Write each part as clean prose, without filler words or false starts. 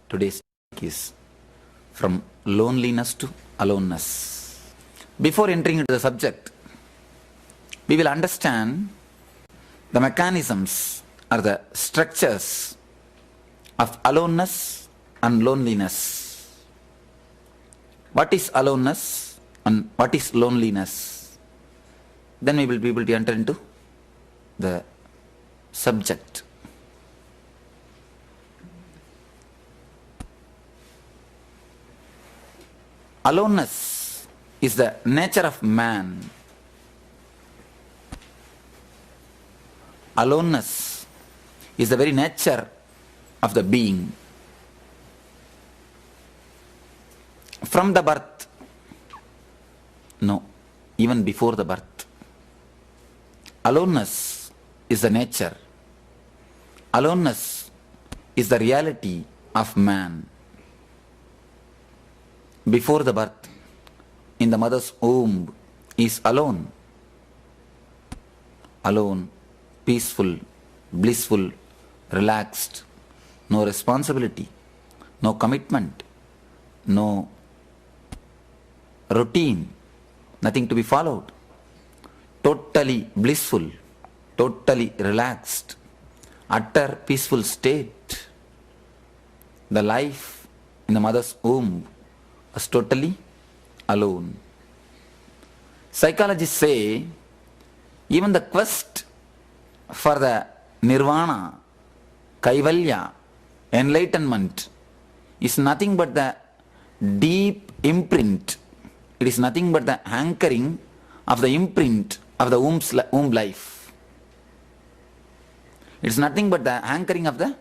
Today's topic is from loneliness to aloneness. Before entering into the subject, we will understand the mechanisms or the structures of aloneness and loneliness. What is aloneness and what is loneliness? Then we will be able to enter into the subject. Aloneness is the nature of man. Aloneness is the very nature of the being. From the birth, no, even before the birth, aloneness is the nature. Aloneness is the reality of man. Before the birth, in the mother's womb, is alone. Alone, peaceful, blissful, relaxed, no responsibility, no commitment, no routine, nothing to be followed. Totally blissful, totally relaxed, utter peaceful state. The life in the mother's womb was totally alone. Psychologists say even the quest for the nirvana, kaivalya, enlightenment is nothing but the deep imprint. It is nothing but the anchoring of the imprint of the womb life. It is nothing but the anchoring of the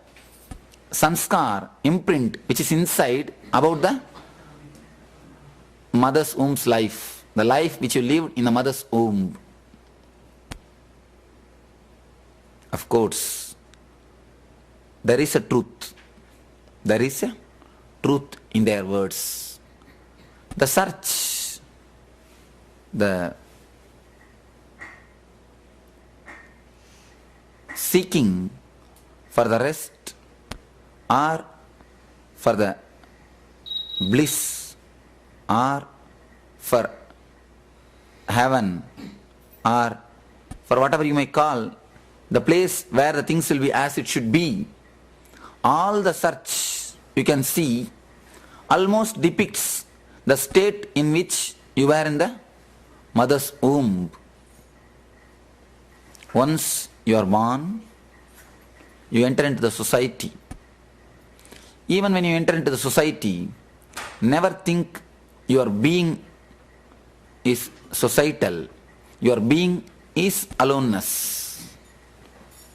sanskar, imprint, which is inside about the mother's womb's life, the life which you lived in the mother's womb. Of course, there is a truth. There is a truth in their words. The search, the seeking for the rest or for the bliss or for heaven or for whatever you may call the place where the things will be as it should be, all the search you can see almost depicts the state in which you were in the mother's womb. Once you are born, you enter into the society. Even when you enter into the society, never think your being is societal. Your being is aloneness.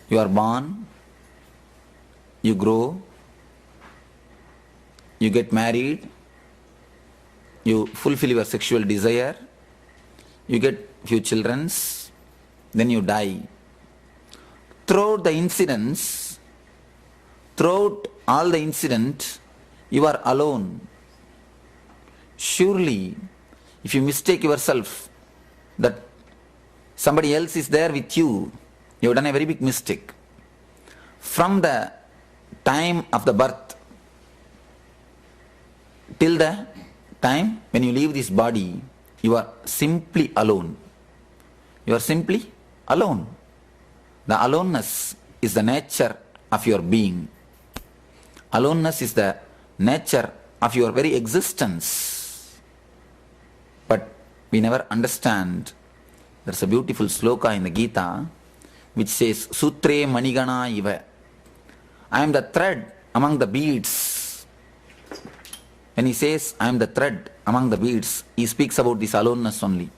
You are born, you grow, you get married, you fulfill your sexual desire, you get few children, then you die. Throughout the incidents, throughout all the incident, you are alone. Surely, if you mistake yourself that somebody else is there with you, you have done a very big mistake. From the time of the birth till the time when you leave this body, you are simply alone. You are simply alone. The aloneness is the nature of your being. Aloneness is the nature of your very existence. But we never understand. There's a beautiful sloka in the Gita which says, Sutre Manigana Iva. I am the thread among the beads. When he says, I am the thread among the beads, he speaks about this aloneness only.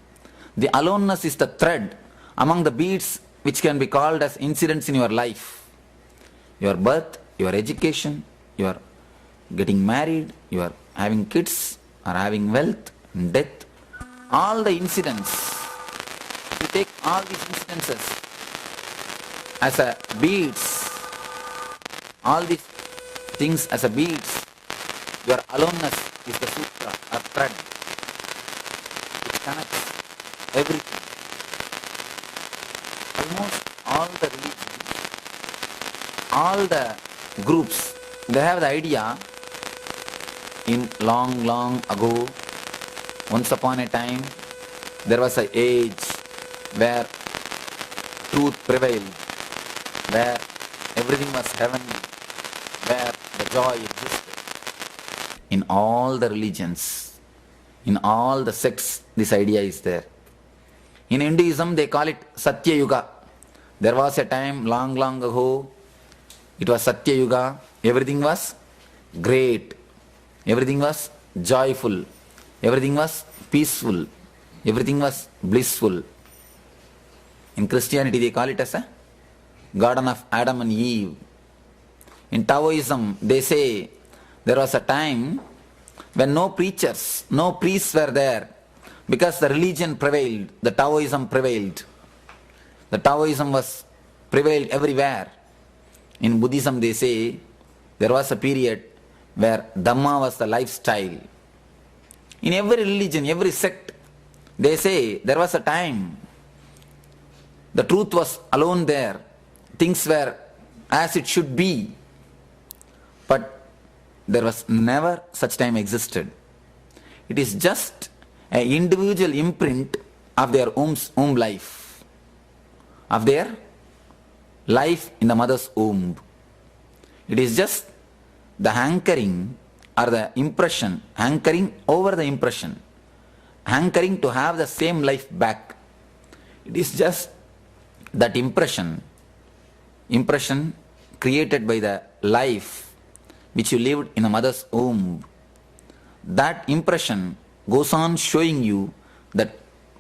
The aloneness is the thread among the beads which can be called as incidents in your life. Your birth, your education, your getting married, your having kids, or having wealth, death, all the incidents. You take all these incidences as a beads, all these things as a beads. Your aloneness is the sutra or thread which connects everything. Almost all the religions, all the groups, they have the idea in long, long ago, once upon a time, there was an age where truth prevailed, where everything was heavenly, where the joy existed. In all the religions, in all the sects, this idea is there. In Hinduism, they call it Satya Yuga. There was a time long, long ago, it was Satya Yuga. Everything was great. Everything was joyful. Everything was peaceful. Everything was blissful. In Christianity, they call it as a Garden of Adam and Eve. In Taoism, they say there was a time when no preachers, no priests were there because the religion prevailed, the Taoism prevailed. The Taoism was prevailed everywhere. In Buddhism, they say there was a period where Dhamma was the lifestyle. In every religion, every sect, they say there was a time the truth was alone there. Things were as it should be. But there was never such time existed. It is just an individual imprint of their womb life, of their life in the mother's womb. It is just the hankering or the impression, hankering over the impression, hankering to have the same life back. It is just that impression created by the life which you lived in the mother's womb. That impression goes on showing you that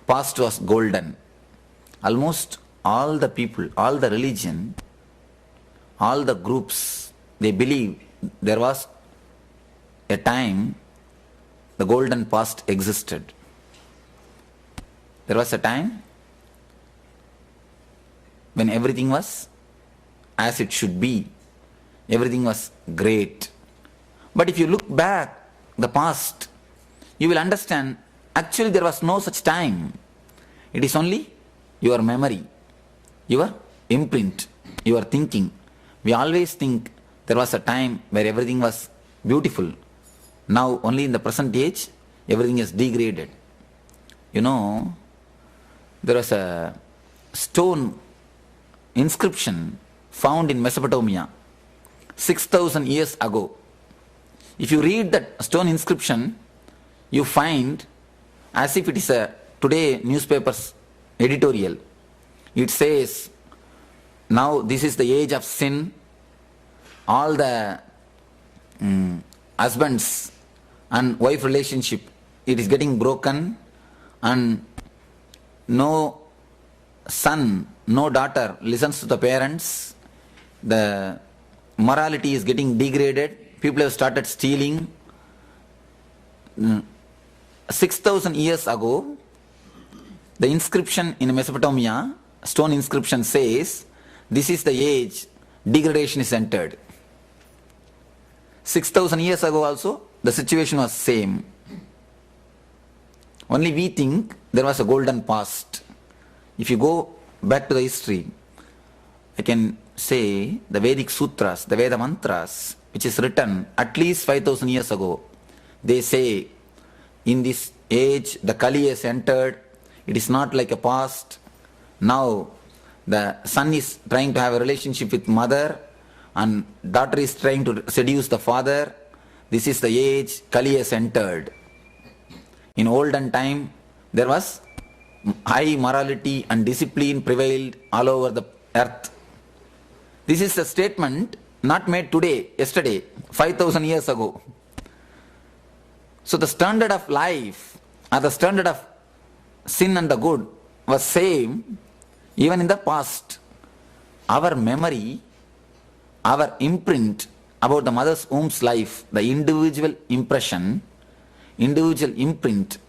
past was golden. Almost all the people, all the religion, all the groups, they believe there was a time the golden past existed. There was a time when everything was as it should be. Everything was great. But if you look back the past, you will understand actually there was no such time. It is only your memory, your imprint, your thinking. We always think there was a time where everything was beautiful. Now only in the present age, everything is degraded. You know, there was a stone inscription found in Mesopotamia 6,000 years ago. If you read that stone inscription, you find as if it is a today newspaper's editorial. It says, now this is the age of sin. All the husbands and wife relationship, it is getting broken, and no son, no daughter listens to the parents. The morality is getting degraded. People have started stealing. 6,000 years ago, the inscription in Mesopotamia, stone inscription says, this is the age degradation is entered. 6,000 years ago also, the situation was same. Only we think there was a golden past. If you go back to the history, I can say the Vedic sutras, the Veda mantras, which is written at least 5,000 years ago, they say, in this age, the Kali has entered. It is not like a past. Now, the son is trying to have a relationship with mother, and daughter is trying to seduce the father. This is the age Kali has entered. In olden time, there was high morality and discipline prevailed all over the earth. This is a statement not made today, yesterday, 5,000 years ago. So the standard of life or the standard of sin and the good was same even in the past. Our memory, our imprint about the mother's womb's life, the individual impression, individual imprint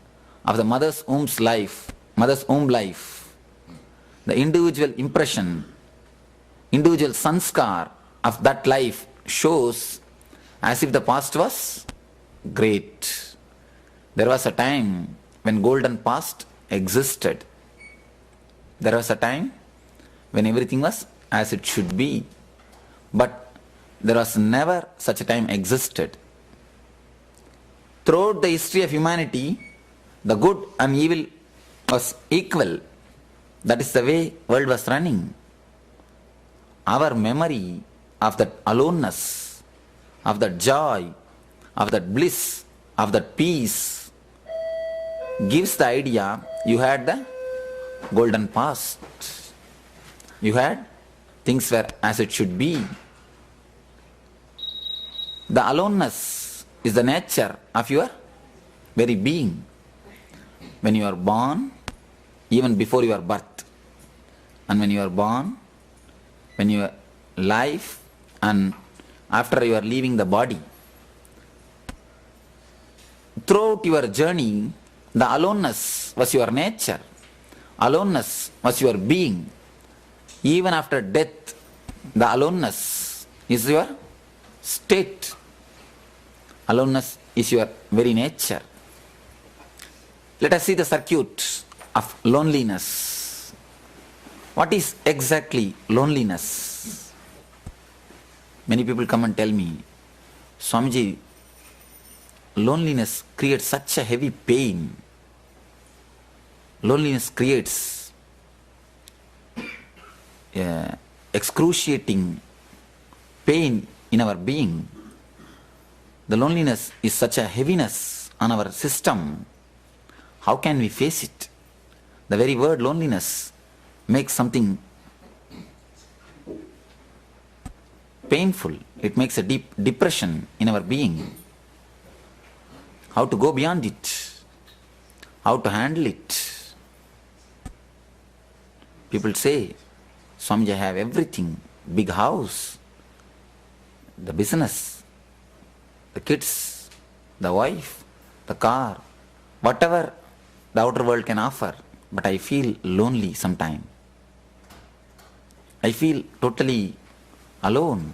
of the mother's womb's life, mother's womb life, the individual impression, individual sanskar of that life shows as if the past was great. There was a time when golden past existed. There was a time when everything was as it should be. But there was never such a time existed. Throughout the history of humanity, the good and evil was equal. That is the way world was running. Our memory of that aloneness, of that joy, of that bliss, of that peace gives the idea you had the golden past. You had things were as it should be. The aloneness is the nature of your very being. When you are born, even before your birth, and when you are born, when your life, and after you are leaving the body, throughout your journey, the aloneness was your nature. Aloneness was your being. Even after death, the aloneness is your state. Aloneness is your very nature. Let us see the circuit of loneliness. What is exactly loneliness? Many people come and tell me, Swamiji, loneliness creates such a heavy pain. Loneliness creates excruciating pain in our being. The loneliness is such a heaviness on our system. How can we face it? The very word loneliness makes something painful. It makes a deep depression in our being. How to go beyond it? How to handle it? People say, Swamiji, I have everything. Big house, the business, the kids, the wife, the car, whatever the outer world can offer. But I feel lonely sometimes. I feel totally alone.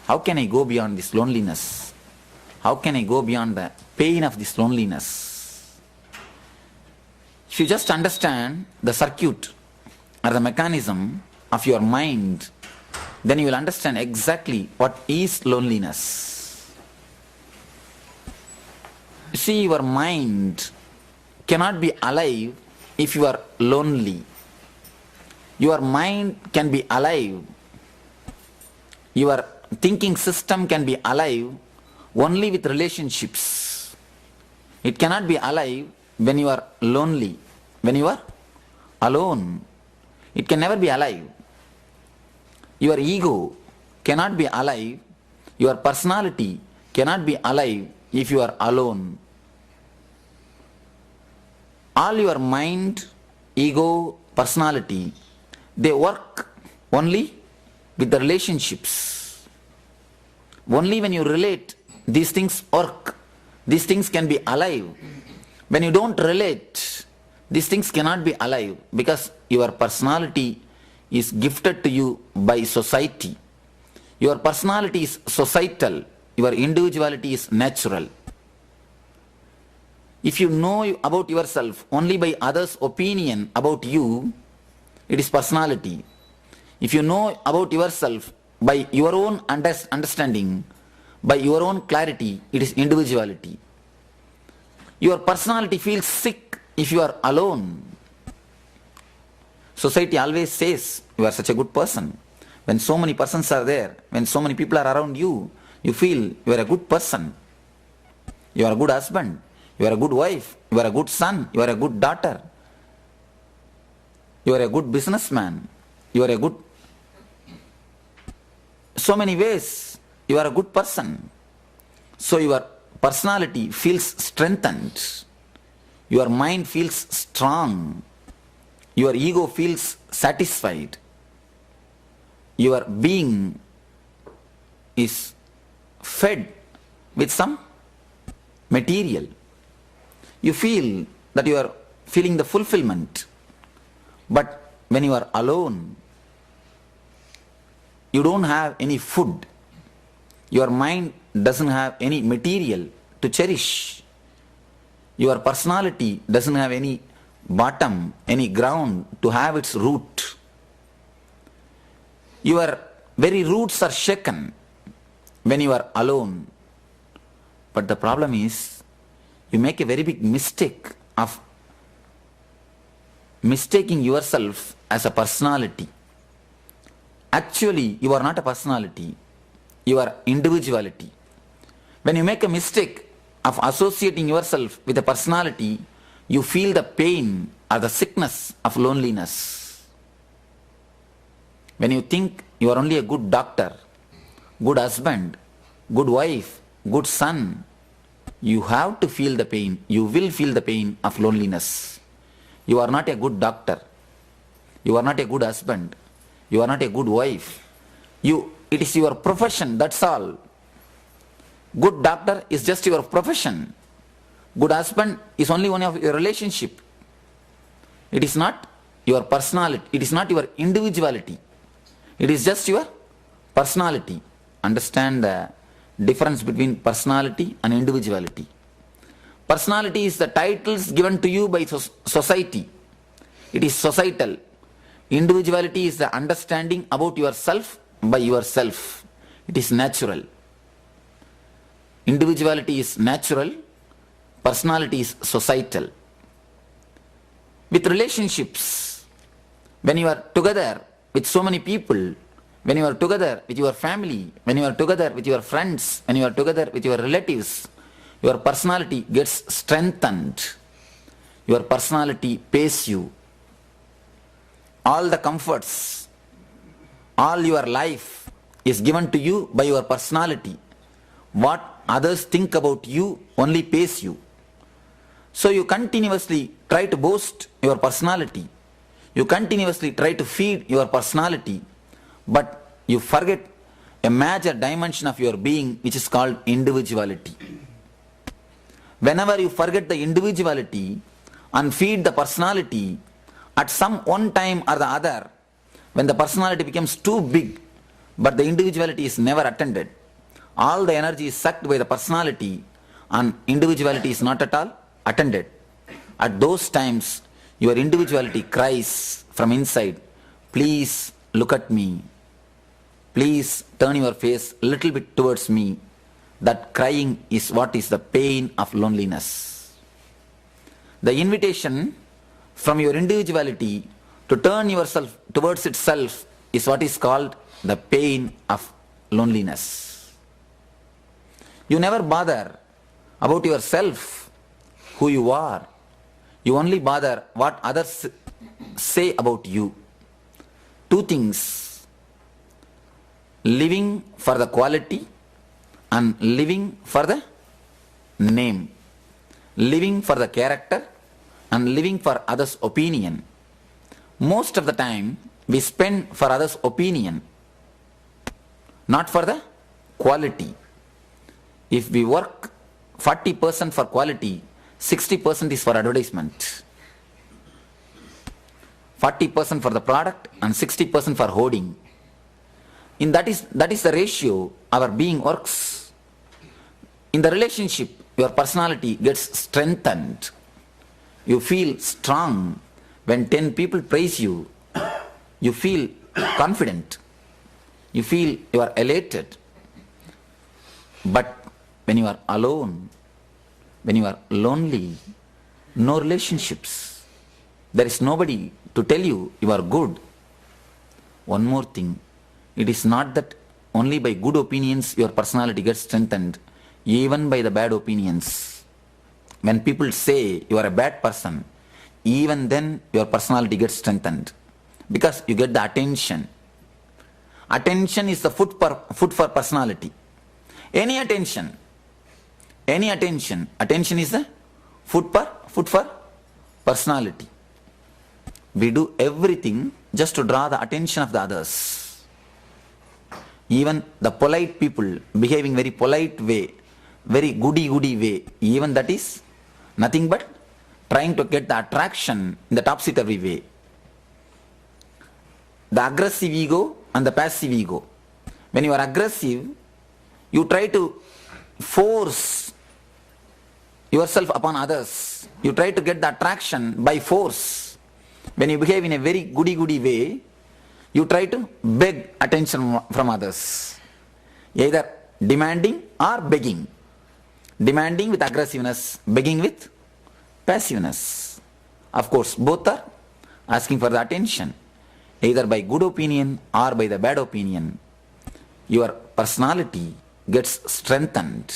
How can I go beyond this loneliness? How can I go beyond the pain of this loneliness? If you just understand the circuit or the mechanism of your mind, then you will understand exactly what is loneliness. See, your mind cannot be alive if you are lonely. Your mind can be alive, your thinking system can be alive only with relationships. It cannot be alive when you are lonely, when you are alone. It can never be alive. Your ego cannot be alive, your personality cannot be alive if you are alone. All your mind, ego, personality, they work only with the relationships. Only when you relate, these things work. These things can be alive. When you don't relate, these things cannot be alive because your personality is gifted to you by society. Your personality is societal. Your individuality is natural. If you know about yourself only by others' opinion about you, it is personality. If you know about yourself by your own understanding, by your own clarity, it is individuality. Your personality feels sick if you are alone. Society always says you are such a good person. When so many persons are there, when so many people are around you, you feel you are a good person. You are a good husband. You are a good wife. You are a good son. You are a good daughter. You are a good businessman. You are a good... So many ways you are a good person. So your personality feels strengthened. Your mind feels strong. Your ego feels satisfied. Your being is fed with some material. You feel that you are feeling the fulfillment. But when you are alone, you don't have any food. Your mind doesn't have any material to cherish. Your personality doesn't have any bottom, any ground to have its root. Your very roots are shaken when you are alone. But the problem is, you make a very big mistake of mistaking yourself as a personality. Actually, you are not a personality, you are individuality. When you make a mistake of associating yourself with a personality, you feel the pain or the sickness of loneliness. When you think you are only a good doctor, good husband, good wife, good son, you have to feel the pain, you will feel the pain of loneliness. You are not a good doctor, you are not a good husband, you are not a good wife. It is your profession, that's all. Good doctor is just your profession. Good husband is only one of your relationship. It is not your personality, it is not your individuality. It is just your personality. Understand the difference between personality and individuality. Personality is the titles given to you by society. It is societal. Individuality is the understanding about yourself by yourself. It is natural. Individuality is natural. Personality is societal. With relationships, when you are together with so many people, when you are together with your family, when you are together with your friends, when you are together with your relatives, your personality gets strengthened. Your personality pays you. All the comforts, all your life is given to you by your personality. What others think about you only pays you. So you continuously try to boast your personality. You continuously try to feed your personality, but you forget a major dimension of your being, which is called individuality. Whenever you forget the individuality and feed the personality, at some one time or the other, when the personality becomes too big, but the individuality is never attended, all the energy is sucked by the personality and individuality is not at all attended. At those times, your individuality cries from inside, please look at me. Please turn your face a little bit towards me. That crying is what is the pain of loneliness. The invitation from your individuality to turn yourself towards itself is what is called the pain of loneliness. You never bother about yourself, who you are. You only bother what others say about you. Two things: living for the quality and living for the name. Living for the character and living for others' opinion. Most of the time we spend for others' opinion, not for the quality. If we work 40% for quality, 60% is for advertisement. 40% for the product and 60% for hoarding. That is the ratio our being works. In the relationship, your personality gets strengthened. You feel strong. When 10 people praise you, you feel confident. You feel you are elated. But when you are alone, when you are lonely, no relationships, there is nobody to tell you you are good. One more thing, it is not that only by good opinions your personality gets strengthened, even by the bad opinions. When people say you are a bad person, even then your personality gets strengthened, because you get the attention. Attention is the food for personality. Any attention, attention is the food for personality. We do everything just to draw the attention of the others. Even the polite people behaving very polite way, very goody way, even that is nothing but trying to get the attraction in the topsy-turvy way. The aggressive ego and the passive ego. When you are aggressive, you try to force yourself upon others. You try to get the attraction by force. When you behave in a very goody way, you try to beg attention from others, either demanding or begging. demanding with aggressiveness, begging with passiveness. Of course, both are asking for the attention, either by good opinion or by the bad opinion. Your personality gets strengthened.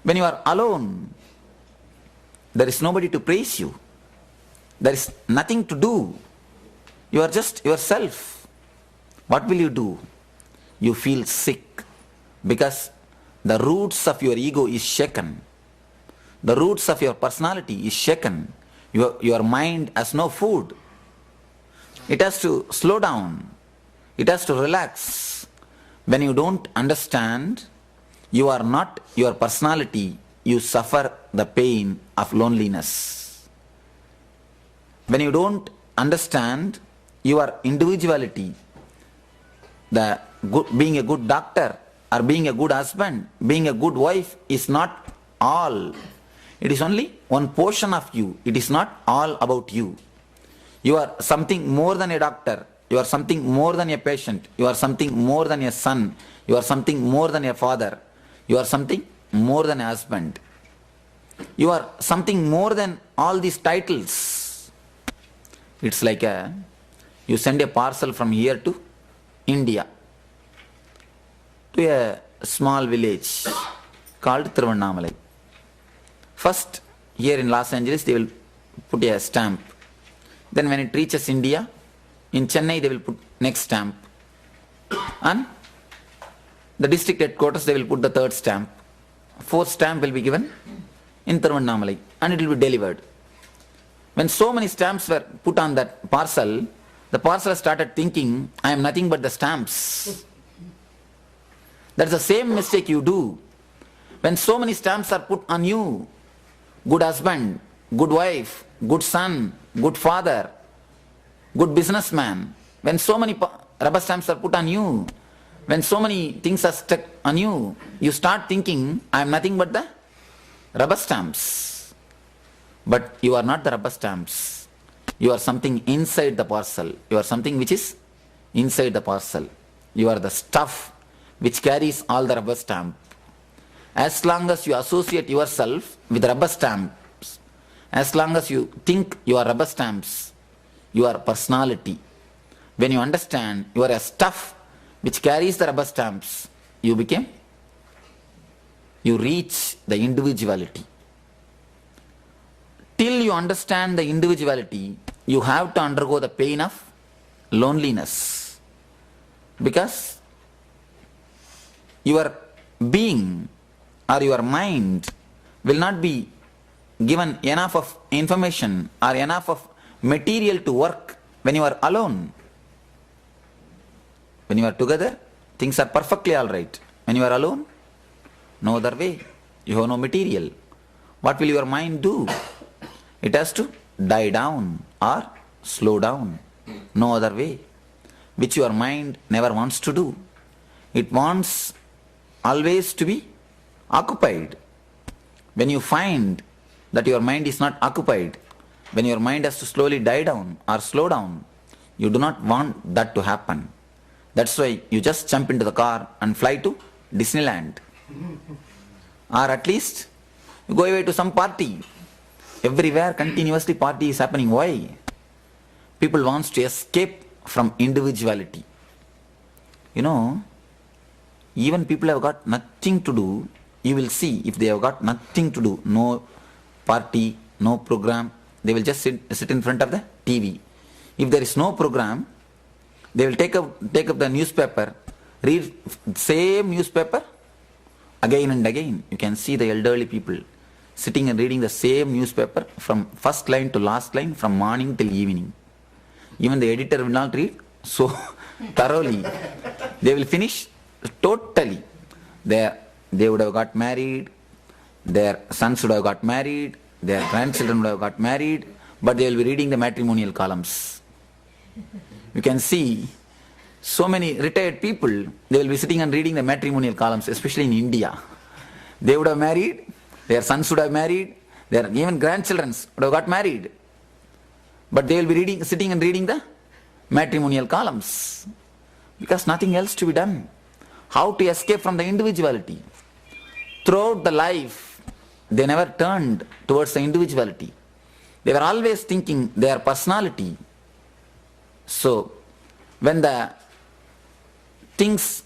When you are alone, there is nobody to praise you. There is nothing to do. You are just yourself. What will you do? You feel sick because the roots of your ego is shaken. The roots of your personality is shaken. Your mind has no food. It has to slow down. It has to relax. When you don't understand, you are not your personality. You suffer the pain of loneliness. When you don't understand your individuality, being a good doctor or being a good husband, being a good wife is not all. It is only one portion of you. It is not all about you. You are something more than a doctor. You are something more than a patient. You are something more than a son. You are something more than a father. You are something more than a husband. You are something more than all these titles. It's like you send a parcel from here to India, to a small village called Thiruvannamalai. First, here in Los Angeles, they will put a stamp. Then when it reaches India, in Chennai, they will put next stamp. And the district headquarters, they will put the third stamp. Fourth stamp will be given in Thiruvannamalai and it will be delivered. When so many stamps were put on that parcel, the parcel started thinking, I am nothing but the stamps. That's the same mistake you do. When so many stamps are put on you, good husband, good wife, good son, good father, good businessman, when so many rubber stamps are put on you, when so many things are stuck on you, you start thinking, I am nothing but the rubber stamps. But you are not the rubber stamps. You are something inside the parcel. You are something which is inside the parcel. You are the stuff which carries all the rubber stamp. As long as you associate yourself with rubber stamps, as long as you think you are rubber stamps, you are personality. When you understand you are a stuff which carries the rubber stamps, you reach the individuality. Till you understand the individuality, you have to undergo the pain of loneliness. Because your being or your mind will not be given enough of information or enough of material to work when you are alone. When you are together, things are perfectly alright. When you are alone, no other way. You have no material. What will your mind do? It has to die down or slow down. No other way. Which your mind never wants to do. It wants always to be occupied. When you find that your mind is not occupied, when your mind has to slowly die down or slow down, you do not want that to happen. That's why you just jump into the car and fly to Disneyland. Or at least you go away to some party. Everywhere continuously party is happening. Why? People want to escape from individuality. You know, even people have got nothing to do, you will see if they have got nothing to do, no party, no program, they will just sit in front of the TV. If there is no program, they will take up the newspaper, read same newspaper again and again. You can see the elderly people sitting and reading the same newspaper from first line to last line, from morning till evening. Even the editor will not read so thoroughly. They will finish totally. They would have got married, their sons would have got married, their grandchildren would have got married, but they will be reading the matrimonial columns. You can see so many retired people, they will be sitting and reading the matrimonial columns, especially in India. They would have married, their sons would have married, their even grandchildren would have got married. But they will be sitting and reading the matrimonial columns. Because nothing else to be done. How to escape from the individuality? throughout the life, they never turned towards the individuality. They were always thinking their personality. So, when the things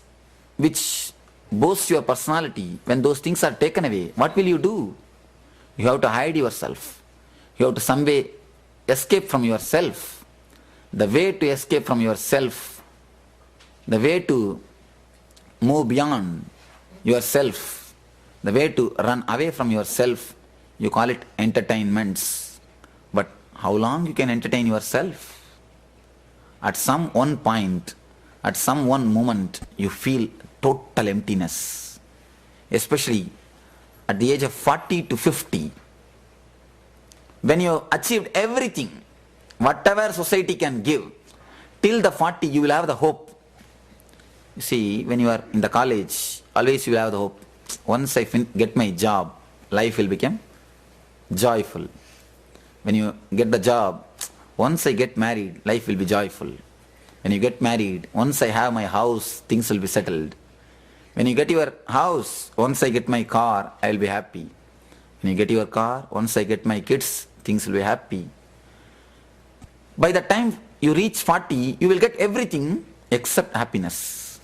which boast your personality, when those things are taken away, what will you do? You have to hide yourself. You have to some way escape from yourself. The way to escape from yourself, the way to move beyond yourself, the way to run away from yourself, you call it entertainments. But how long you can entertain yourself? At some one point, at some one moment, you feel total emptiness. Especially at the age of 40 to 50. When you achieved everything, whatever society can give, till the 40 you will have the hope. You see, when you are in the college, always you will have the hope. Once I get my job, life will become joyful. When you get the job, once I get married, life will be joyful. When you get married, once I have my house, things will be settled. When you get your house, once I get my car, I will be happy. When you get your car, once I get my kids, things will be happy. By the time you reach 40, you will get everything except happiness.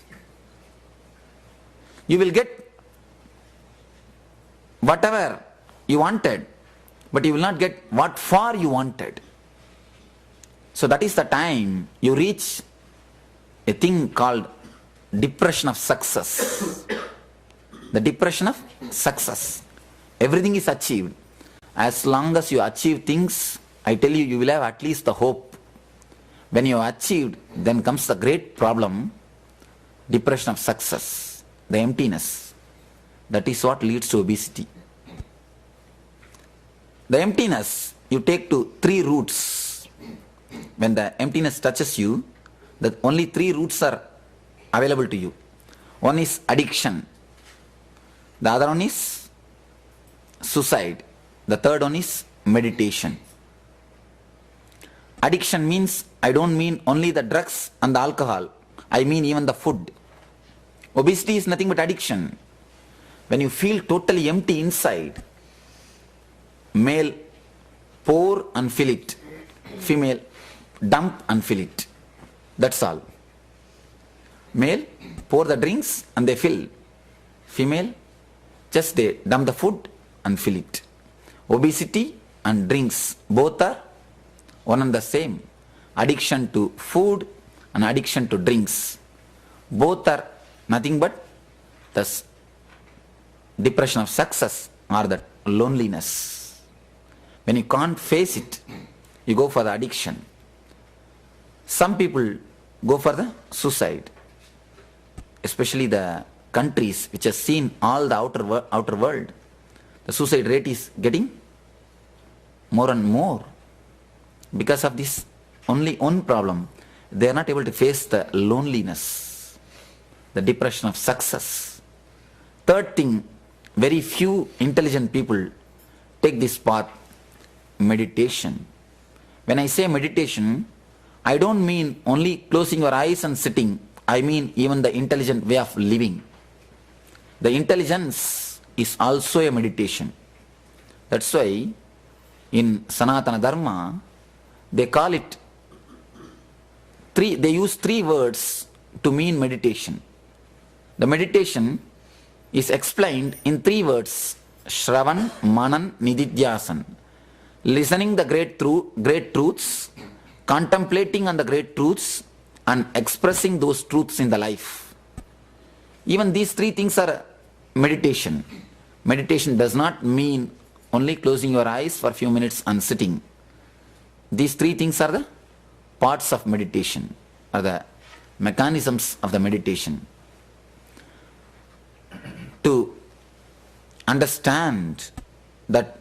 You will get whatever you wanted, but you will not get what for you wanted. So that is the time you reach a thing called depression of success. The depression of success. Everything is achieved. As long as you achieve things, I tell you, you will have at least the hope. When you have achieved, then comes the great problem, depression of success, the emptiness. That is what leads to obesity. The emptiness you take to 3 routes. When the emptiness touches you, the only 3 routes are available to you. One is addiction. The other one is suicide. The third one is meditation. Addiction means, I don't mean only the drugs and the alcohol. I mean even the food. Obesity is nothing but addiction. When you feel totally empty inside, male, pour and fill it. Female, dump and fill it. That's all. Male, pour the drinks and they fill. Female, just they dump the food and fill it. Obesity and drinks, both are one and the same. Addiction to food and addiction to drinks, both are nothing but the depression of success or the loneliness. When you can't face it, you go for the addiction. Some people go for the suicide, especially the countries which have seen all the outer world. The suicide rate is getting more and more. Because of this only one problem, they are not able to face the loneliness, the depression of success. Third thing, very few intelligent people take this path, meditation. When I say meditation, I don't mean only closing your eyes and sitting. I mean even the intelligent way of living. The intelligence is also a meditation. That's why in Sanatana Dharma, they call it they use 3 words to mean meditation. The meditation is explained in 3 words: Shravan, Manan, Nididhyasan. Listening the great truths, contemplating on the great truths, and expressing those truths in the life. Even these 3 things are meditation. Meditation does not mean only closing your eyes for a few minutes and sitting. These 3 things are the parts of meditation, are the mechanisms of the meditation. To understand that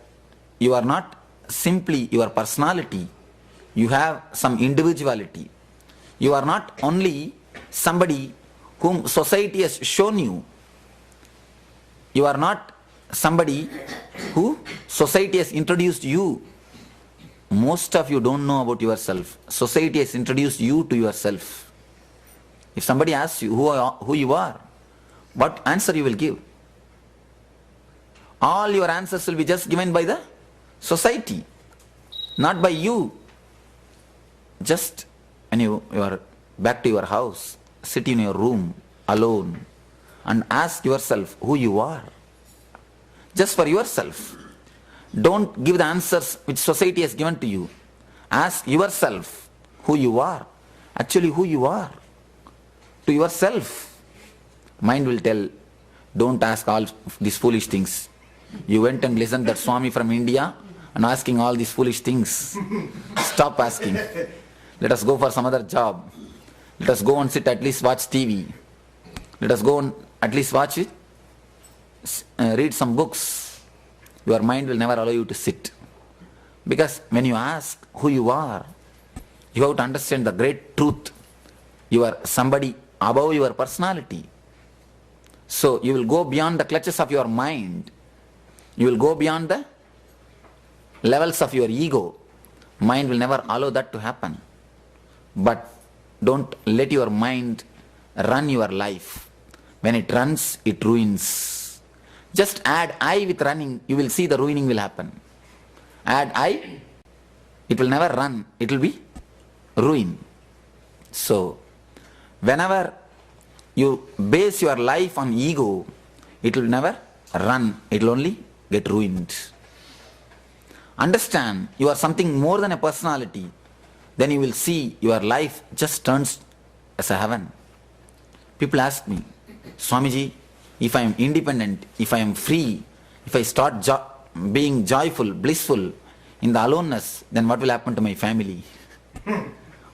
you are not simply your personality, you have some individuality. You are not only somebody whom society has shown you. You are not somebody who society has introduced you. Most of you don't know about yourself. Society has introduced you to yourself. If somebody asks you who you are, what answer you will give? All your answers will be just given by the society, not by you. Just when you are back to your house, sit in your room alone and ask yourself who you are. Just for yourself. Don't give the answers which society has given to you. Ask yourself who you are. Actually who you are. To yourself. Mind will tell, don't ask all these foolish things. You went and listened that Swami from India and asking all these foolish things. Stop asking. Let us go for some other job. Let us go and sit, at least watch TV. Let us go and at least watch it. Read some books. Your mind will never allow you to sit. Because when you ask who you are, you have to understand the great truth. You are somebody above your personality. So you will go beyond the clutches of your mind. You will go beyond the levels of your ego. Mind will never allow that to happen. But don't let your mind run your life. When it runs, it ruins. Just add I with running, you will see the ruining will happen. Add I, it will never run, it will be ruin. So, whenever you base your life on ego, it will never run, it will only get ruined. Understand, you are something more than a personality. Then you will see your life just turns as a heaven. People ask me, Swamiji, if I am independent, if I am free, if I start being joyful, blissful in the aloneness, then what will happen to my family?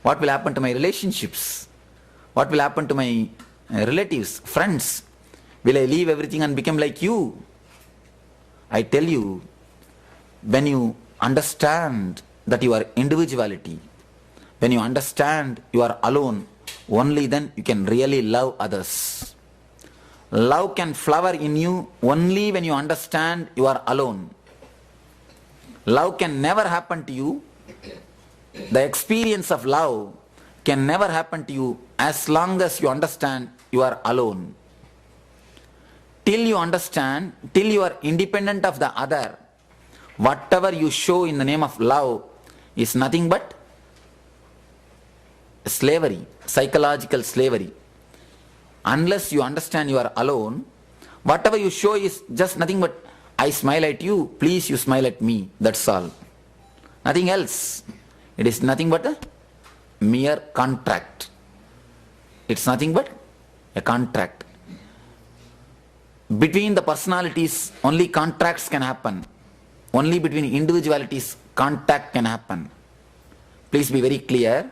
What will happen to my relationships? What will happen to my relatives, friends? Will I leave everything and become like you? I tell you, when you understand that you are individuality, when you understand you are alone, only then you can really love others. Love can flower in you only when you understand you are alone. Love can never happen to you. The experience of love can never happen to you as long as you understand you are alone. Till you understand, till you are independent of the other, whatever you show in the name of love is nothing but slavery, psychological slavery. Unless you understand you are alone, whatever you show is just nothing but I smile at you, please you smile at me, that's all. Nothing else. It is nothing but a mere contract. It's nothing but a contract. Between the personalities, only contracts can happen. Only between individualities, contact can happen. Please be very clear.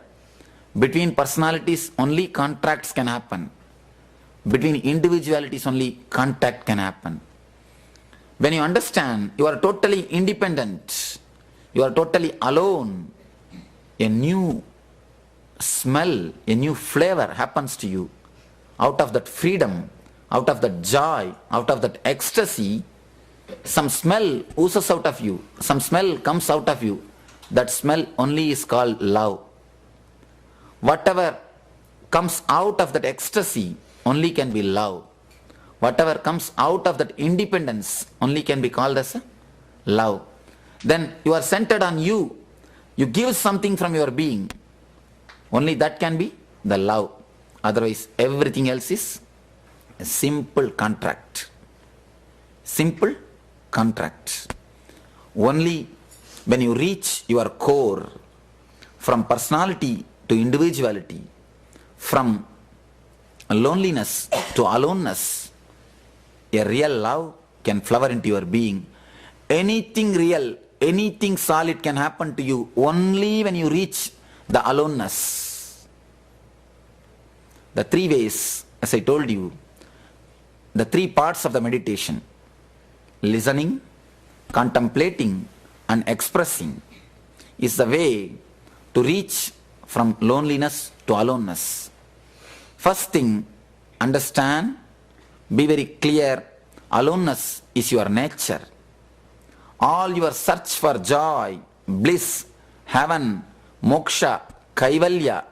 Between personalities, only contracts can happen. Between individualities, only contact can happen. When you understand you are totally independent, you are totally alone, a new smell, a new flavor happens to you. Out of that freedom, out of that joy, out of that ecstasy, some smell oozes out of you, some smell comes out of you. That smell only is called love. Whatever comes out of that ecstasy only can be love. Whatever comes out of that independence only can be called as love. Then you are centered on you. You give something from your being. Only that can be the love. Otherwise everything else is a simple contract. Simple contract. Only when you reach your core, from personality to individuality, from loneliness to aloneness, a real love can flower into your being. Anything real, anything solid can happen to you only when you reach the aloneness. The three ways, as I told you, the three parts of the meditation: listening, contemplating and expressing, is the way to reach from loneliness to aloneness. First thing, understand, be very clear, aloneness is your nature. All your search for joy, bliss, heaven, moksha, kaivalya,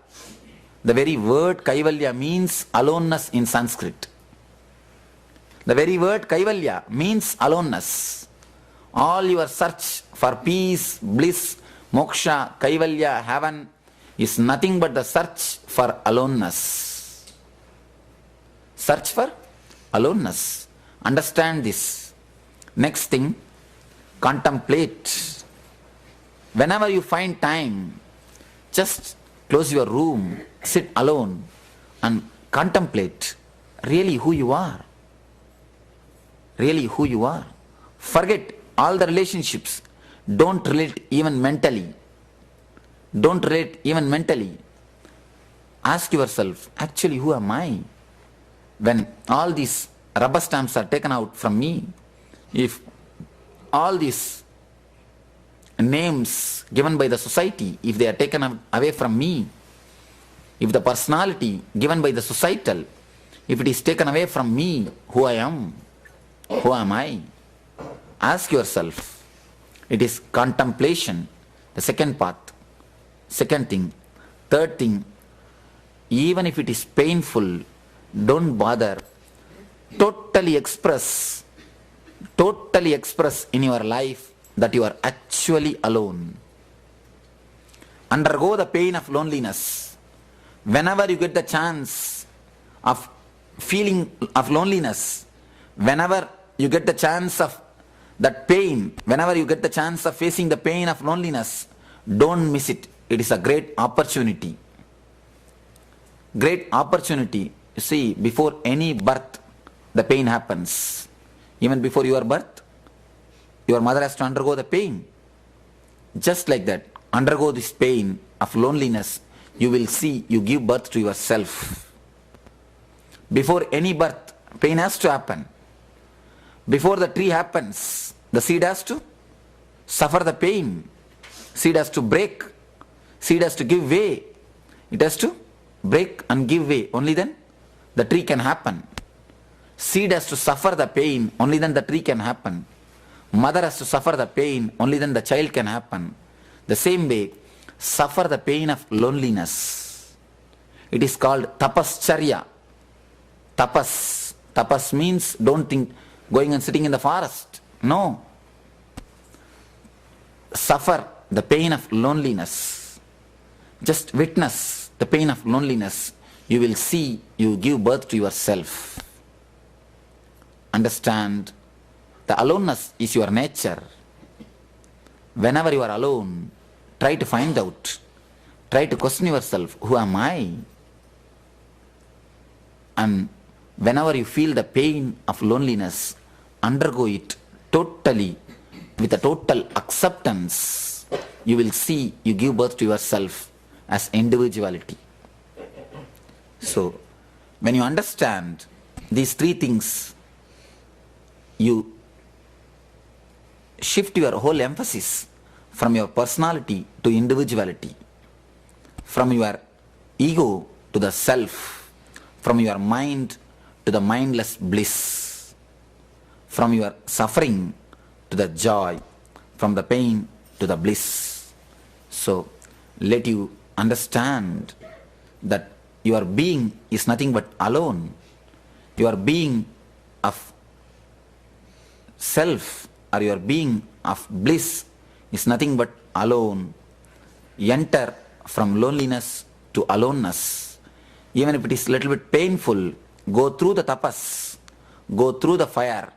the very word kaivalya means aloneness in Sanskrit. The very word Kaivalya means aloneness. All your search for peace, bliss, moksha, Kaivalya, heaven is nothing but the search for aloneness. Search for aloneness. Understand this. Next thing, contemplate. Whenever you find time, just close your room, sit alone and contemplate really who you are. Really who you are. Forget all the relationships. Don't relate even mentally. Don't relate even mentally. Ask yourself, actually who am I? When all these rubber stamps are taken out from me, if all these names given by the society, if they are taken away from me, if the personality given by the societal, if it is taken away from me, who I am, who am I? Ask yourself. It is contemplation, the second part. Second thing. Third thing, even if it is painful, don't bother. Totally express in your life that you are actually alone. Undergo the pain of loneliness. Whenever you get the chance of feeling of loneliness, whenever you get the chance of that pain, whenever you get the chance of facing the pain of loneliness, don't miss it. It is a great opportunity. Great opportunity. You see, before any birth, the pain happens. Even before your birth, your mother has to undergo the pain. Just like that, undergo this pain of loneliness, you will see you give birth to yourself. Before any birth, pain has to happen. Before the tree happens, the seed has to suffer the pain. Seed has to break. Seed has to give way. It has to break and give way. Only then the tree can happen. Seed has to suffer the pain. Only then the tree can happen. Mother has to suffer the pain. Only then the child can happen. The same way, suffer the pain of loneliness. It is called tapascharya. Tapas. Tapas means don't think going and sitting in the forest. No. Suffer the pain of loneliness. Just witness the pain of loneliness. You will see you give birth to yourself. Understand, the aloneness is your nature. Whenever you are alone, try to find out. Try to question yourself, who am I? And whenever you feel the pain of loneliness, undergo it totally, with a total acceptance. You will see you give birth to yourself as individuality. So, when you understand these three things, you shift your whole emphasis from your personality to individuality, from your ego to the self, from your mind to the mindless bliss, from your suffering to the joy, from the pain to the bliss. So, let you understand that your being is nothing but alone. Your being of self or your being of bliss is nothing but alone. Enter from loneliness to aloneness. Even if it is a little bit painful, go through the tapas, go through the fire.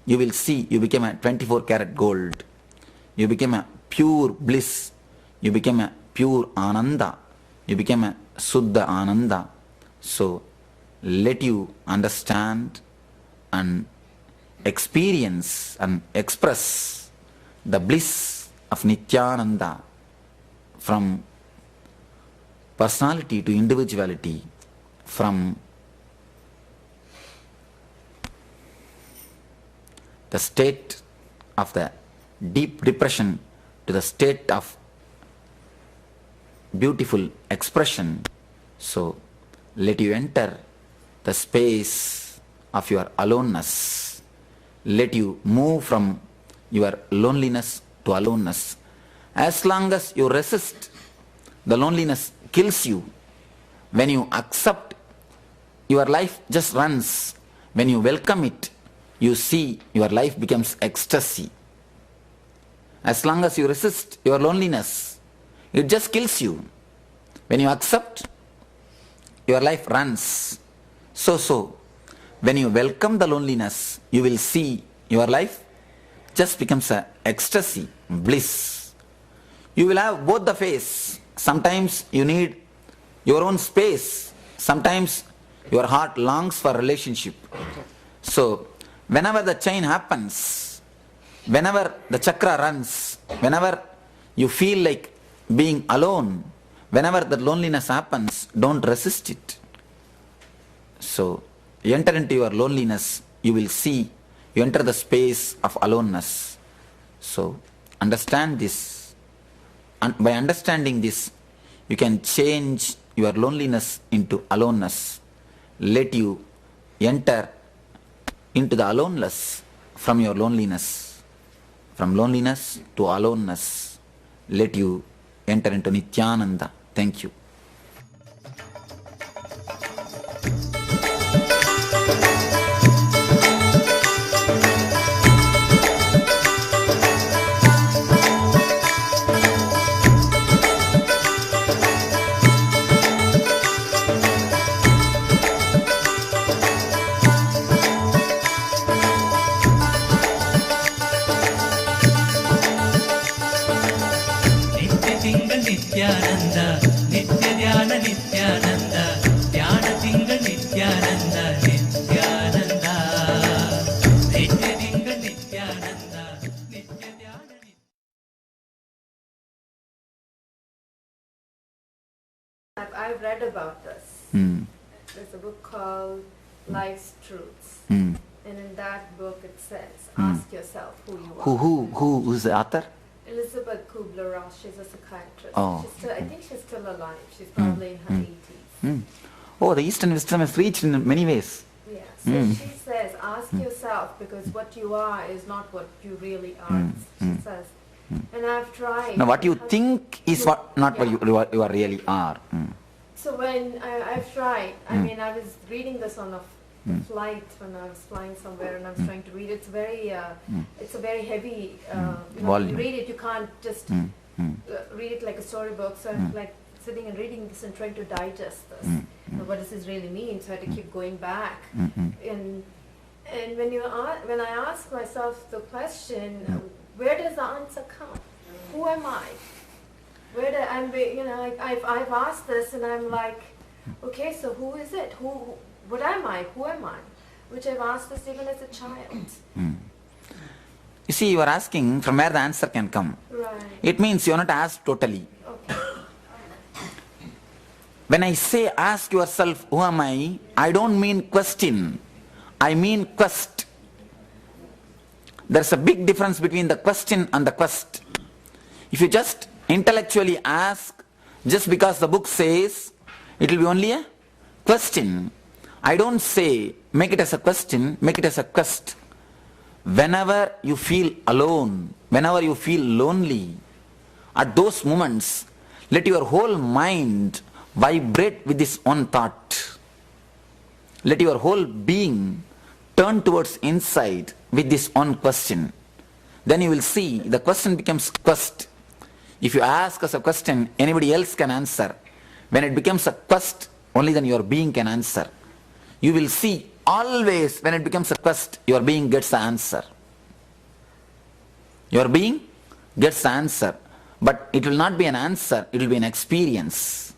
You will see you became a 24 karat gold. You became a pure bliss. You became a pure ananda. You became a suddha ananda. So let you understand and experience and express the bliss of Nityananda from personality to individuality, from the state of the deep depression to the state of beautiful expression. So let you enter the space of your aloneness. Let you move from your loneliness to aloneness. As long as you resist, the loneliness kills you. When you accept, your life just runs. When you welcome it, you see your life becomes ecstasy. As long as you resist your loneliness, it just kills you. When you accept, your life runs. So, when you welcome the loneliness, you will see your life just becomes a ecstasy, bliss. You will have both the phase. Sometimes you need your own space. Sometimes your heart longs for relationship. So, whenever the chain happens, whenever the chakra runs, whenever you feel like being alone, whenever the loneliness happens, don't resist it. So, enter into your loneliness, you will see, you enter the space of aloneness. So, understand this. And by understanding this, you can change your loneliness into aloneness. Let you enter into the aloneness from your loneliness. From loneliness to aloneness. Let you enter into Nityananda. Thank you. I've read about this. There's a book called Life's Truths. And in that book it says, ask yourself who you are. Who's the author? Elizabeth Kubler-Ross, she's a psychiatrist. Oh. I think she's still alive. She's probably in her 80s. Oh, the Eastern wisdom is reached in many ways. Yeah, so she says, ask yourself, because what you are is not what you really are. She says, and I've tried. Now, what you think is not what you are really are. So when I've tried, I mean, I was reading this on a flight when I was flying somewhere, and I was trying to read it. It's very, it's a very heavy. When you read it, you can't just read it like a storybook. So I'm like sitting and reading this and trying to digest this. What does this really mean? So I had to keep going back. And when I ask myself the question, where does the answer come? Who am I? I've asked this, and I'm like, okay, so who is it? What am I? Who am I? Which I've asked this even as a child. You see, you are asking from where the answer can come. Right. It means you are not asked totally. Okay. When I say ask yourself, who am I don't mean question. I mean quest. There's a big difference between the question and the quest. If you just intellectually ask, just because the book says, it will be only a question. I don't say, make it as a question, make it as a quest. Whenever you feel alone, whenever you feel lonely, at those moments, let your whole mind vibrate with this one thought. Let your whole being turn towards inside with this one question. Then you will see the question becomes quest. If you ask us a question, anybody else can answer. When it becomes a quest, only then your being can answer. You will see always when it becomes a quest, your being gets the answer. Your being gets the answer. But it will not be an answer, it will be an experience.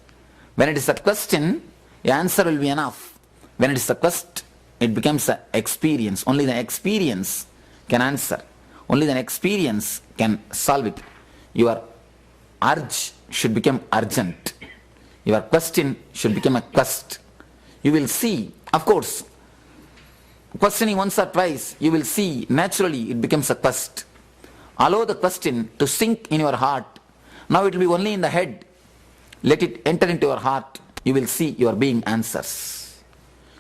When it is a question, the answer will be enough. When it is a quest, it becomes an experience. Only the experience can answer. Only the experience can solve it. Your urge should become urgent. Your question should become a quest. You will see, of course, questioning once or twice, you will see naturally it becomes a quest. Allow the question to sink in your heart. Now it will be only in the head. Let it enter into your heart. You will see your being answers.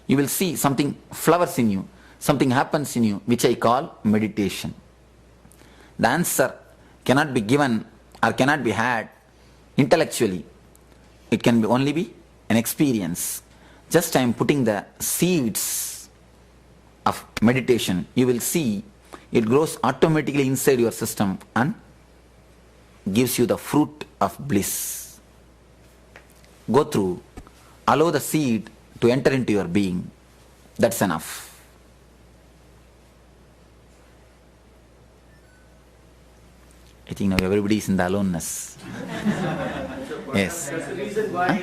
You will see something flowers in you. Something happens in you, which I call meditation. The answer cannot be given or cannot be had intellectually. It can only be an experience. Just I am putting the seeds of meditation, you will see it grows automatically inside your system and gives you the fruit of bliss. Go through, allow the seed to enter into your being. That's enough. I think now everybody is in the aloneness. Yes. That's the reason why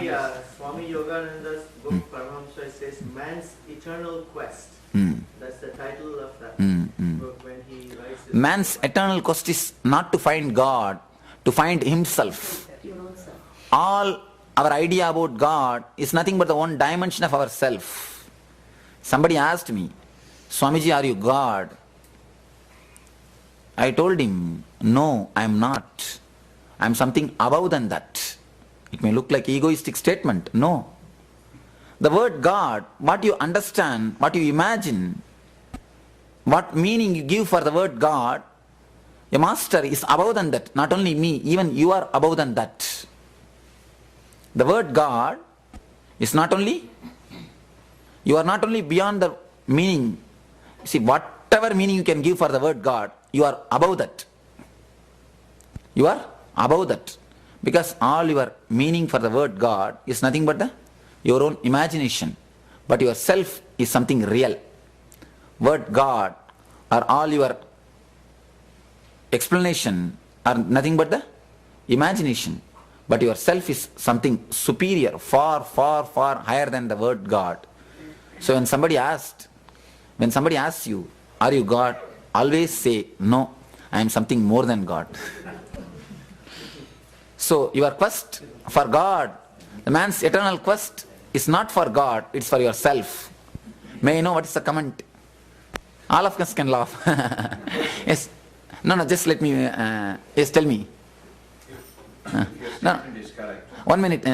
Swami Yogananda's book Paramahamsa says man's eternal quest. That's the title of that book when he writes it. Man's eternal quest is not to find God, to find himself. All our idea about God is nothing but the one dimension of our self. Somebody asked me, Swamiji, are you God? I told him, no, I am not. I am something above than that. It may look like egoistic statement. No. The word God, what you understand, what you imagine, what meaning you give for the word God, a master is above than that. Not only me, even you are above than that. The word God is not only, you are not only beyond the meaning. See, whatever meaning you can give for the word God, you are above that. You are above that. Because all your meaning for the word God is nothing but your own imagination. But your self is something real. Word God or all your explanation are nothing but the imagination. But your self is something superior, far, far, far higher than the word God. So when somebody asks you, are you God? Always say, no, I am something more than God. So your quest for God, the man's eternal quest is not for God, it's for yourself. May I know what is the comment? All of us can laugh. Yes. No, just let me, yes, tell me. No, 1 minute.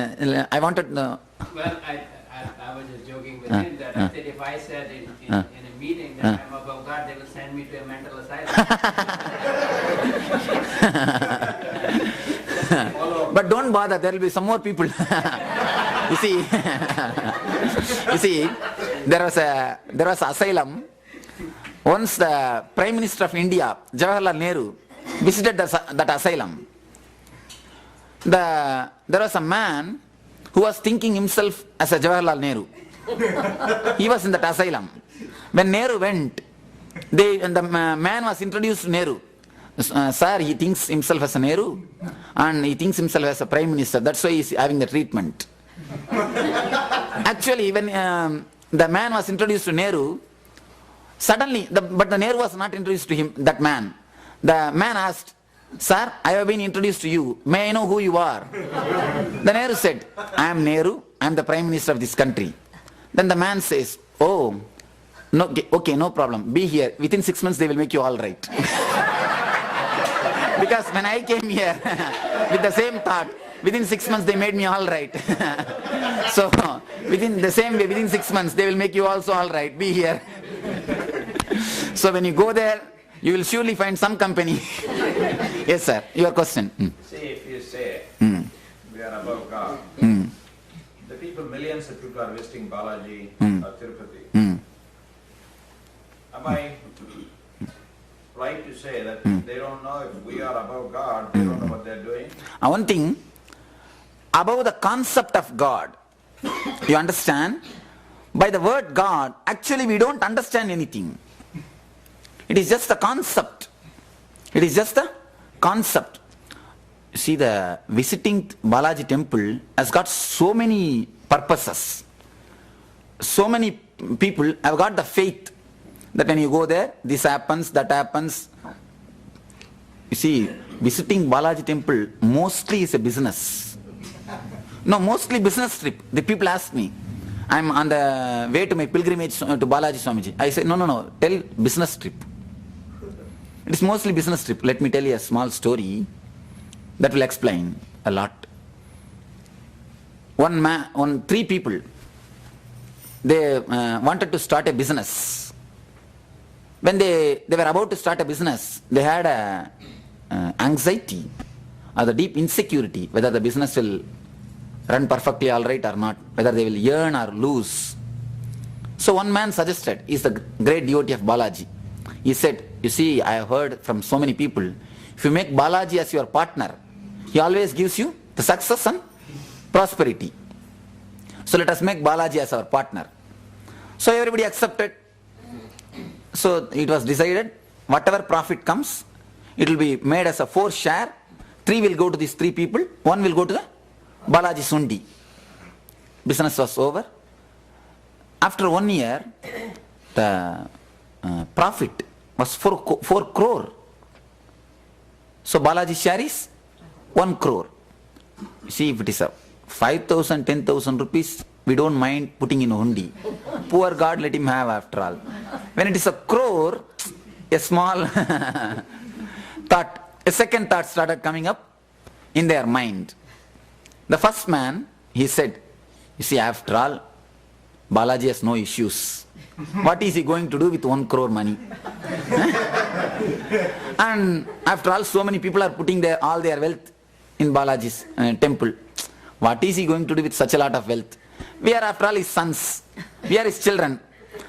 I wanted. Well, I was just joking with him that I said if I said in a meeting that I'm above God, they will send me to a mental asylum. But don't bother, there will be some more people. You see, there was an asylum. Once the Prime Minister of India, Jawaharlal Nehru, visited that asylum. There was a man who was thinking himself as a Jawaharlal Nehru. He was in that asylum. When Nehru went, the man was introduced to Nehru. Sir, he thinks himself as a Nehru and he thinks himself as a Prime Minister. That's why he is having the treatment. Actually, when the man was introduced to Nehru, suddenly, but the Nehru was not introduced to him, that man. The man asked, Sir, I have been introduced to you. May I know who you are? The Nehru said, I am Nehru. I am the Prime Minister of this country. Then the man says, oh, no, okay, no problem. Be here. Within 6 months, they will make you all right. Because when I came here with the same thought, within 6 months, they made me all right. So, within the same way, within 6 months, they will make you also all right. Be here. So, when you go there, you will surely find some company. Yes, sir. Your question. See, if you say we are above God, the people, millions of people are visiting Balaji or Tirupati. Am I right to say that they don't know if we are above God, they don't know what they're doing? One thing, above the concept of God, you understand? By the word God, actually we don't understand anything. It is just a concept. It is just a concept. See, the visiting Balaji temple has got so many purposes. So many people have got the faith that when you go there, this happens, that happens. You see, visiting Balaji temple mostly is a business. No, mostly business trip. The people ask me, I'm on the way to my pilgrimage to Balaji Swamiji. I say, no, tell business trip. It is mostly business trip. Let me tell you a small story that will explain a lot. Three people, they wanted to start a business. When they were about to start a business, they had a anxiety or the deep insecurity whether the business will run perfectly all right or not, whether they will earn or lose. So one man suggested, he's the great devotee of Balaji. He said, you see, I have heard from so many people, if you make Balaji as your partner, he always gives you the success and prosperity. So let us make Balaji as our partner. So everybody accepted. So it was decided, whatever profit comes, it will be made as a 4 share. 3 will go to these 3 people, 1 will go to the Balaji Sundi. Business was over. After 1 year, the profit was 4 crore. So Balaji share is 1 crore. You see, if it is a 5,000, 10,000 rupees, we don't mind putting in hundi. Poor God, let him have after all. When it is a crore, a small thought, a second thought started coming up in their mind. The first man, he said, you see, after all, Balaji has no issues. What is he going to do with 1 crore money? And after all, so many people are putting all their wealth in Balaji's temple. What is he going to do with such a lot of wealth? We are after all his sons. We are his children.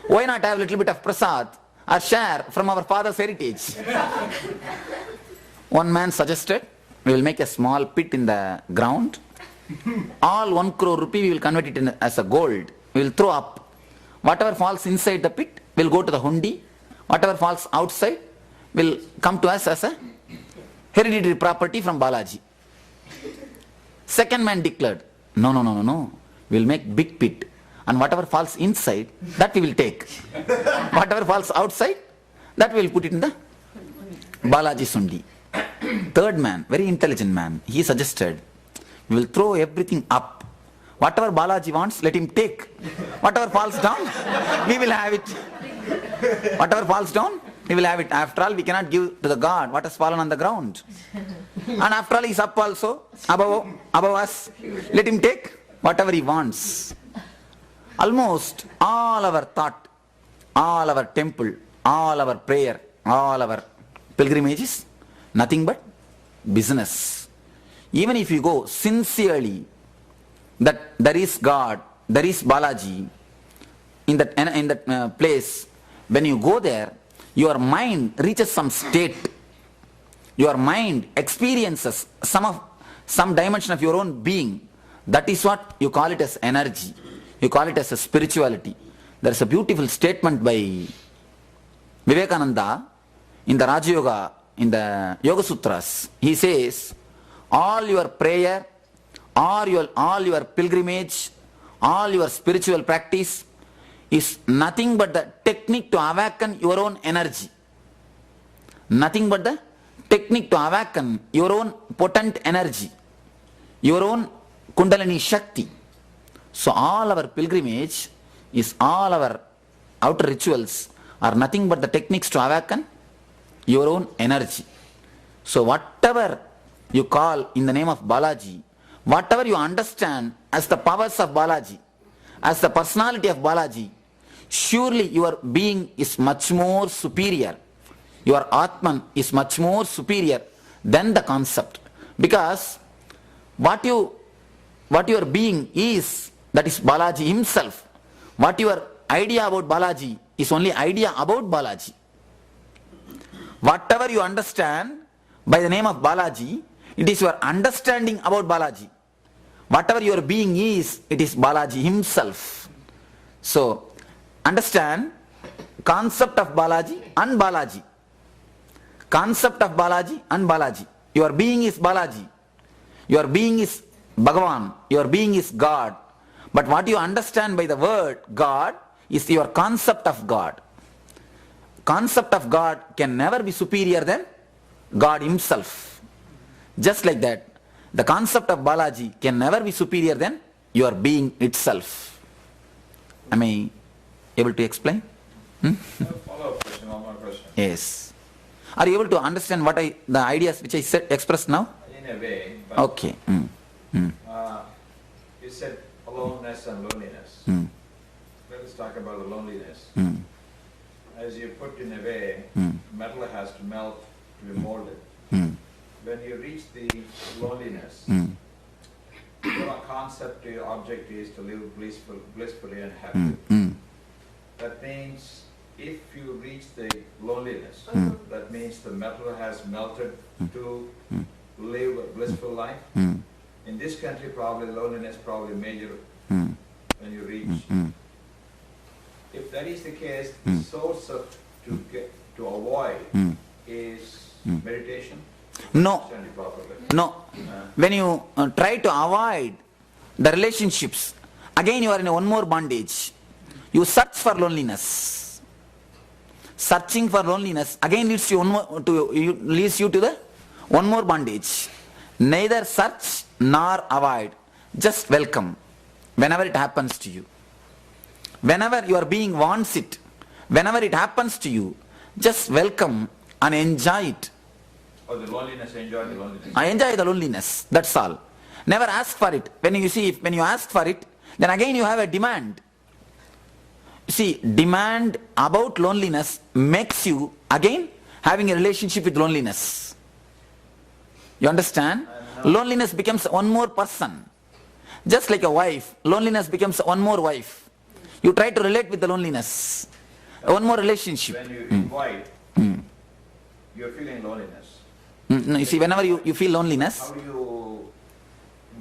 Why not have a little bit of prasad or share from our father's heritage? One man suggested, we will make a small pit in the ground. All 1 crore rupee we will convert it as a gold. We will throw up. Whatever falls inside the pit will go to the hundi. Whatever falls outside will come to us as a hereditary property from Balaji. Second man declared, no. We will make big pit. And whatever falls inside, that we will take. Whatever falls outside, that we will put it in the Balaji Sundi. Third man, very intelligent man, he suggested, we will throw everything up. Whatever Balaji wants, let him take. Whatever falls down, we will have it. Whatever falls down, we will have it. After all, we cannot give to the God what has fallen on the ground. And after all, he is up also, above us. Let him take whatever he wants. Almost all our thought, all our temple, all our prayer, all our pilgrimages, nothing but business. Even if you go sincerely, that there is God, there is Balaji in that place, when you go there, your mind reaches some state. Your mind experiences some dimension of your own being. That is what you call it as energy. You call it as a spirituality. There is a beautiful statement by Vivekananda in the Raja Yoga, in the Yoga Sutras. He says, all your prayer, all your pilgrimage, all your spiritual practice is nothing but the technique to awaken your own energy. Nothing but the technique to awaken your own potent energy, your own Kundalini Shakti. So all our pilgrimage is, all our outer rituals are nothing but the techniques to awaken your own energy. So whatever you call in the name of Balaji, whatever you understand as the powers of Balaji, as the personality of Balaji, surely your being is much more superior. Your Atman is much more superior than the concept. Because what your being is, that is Balaji himself. What your idea about Balaji is only idea about Balaji. Whatever you understand by the name of Balaji, it is your understanding about Balaji. Whatever your being is, it is Balaji himself. So, understand concept of Balaji and Balaji. Concept of Balaji and Balaji. Your being is Balaji. Your being is Bhagavan. Your being is God. But what you understand by the word God is your concept of God. Concept of God can never be superior than God himself. Just like that, the concept of Balaji can never be superior than your being itself. Am I able to explain? Follow-up question, one more question. Yes. Are you able to understand the ideas which I expressed now? In a way. But Okay. You said aloneness and loneliness. Let us talk about the loneliness. As you put in a way, metal has to melt to be molded. When you reach the loneliness, your concept, your object is to live blissfully and happy. That means if you reach the loneliness, that means the metal has melted to live a blissful life. In this country, probably loneliness probably major when you reach. If that is the case, the source of to avoid is meditation. No, Understand it properly. no. When you try to avoid the relationships, again you are in one more bondage. You search for loneliness. Searching for loneliness again leads you to the one more bondage. Neither search nor avoid. Just welcome whenever it happens to you. Whenever your being wants it, whenever it happens to you, just welcome and enjoy it. Or the loneliness, enjoy the loneliness. I enjoy the loneliness, that's all. Never ask for it. When you ask for it, then again you have a demand. See, demand about loneliness makes you again having a relationship with loneliness. You understand? Loneliness becomes one more person. Just like a wife, loneliness becomes one more wife. You try to relate with the loneliness. One more relationship. When you invite, you're feeling loneliness. No, you see, whenever you feel loneliness, How do you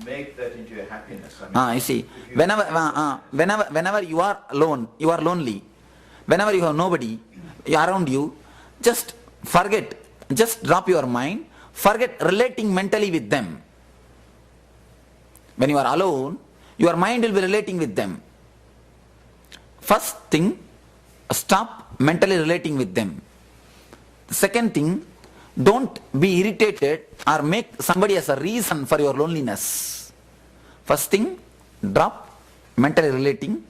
make that into a happiness? you see, whenever you are alone, you are lonely. Whenever you have nobody around you, just forget, just drop your mind, forget relating mentally with them. When you are alone, your mind will be relating with them. First thing, stop mentally relating with them. Second thing, don't be irritated or make somebody as a reason for your loneliness. First thing, drop mentally relating.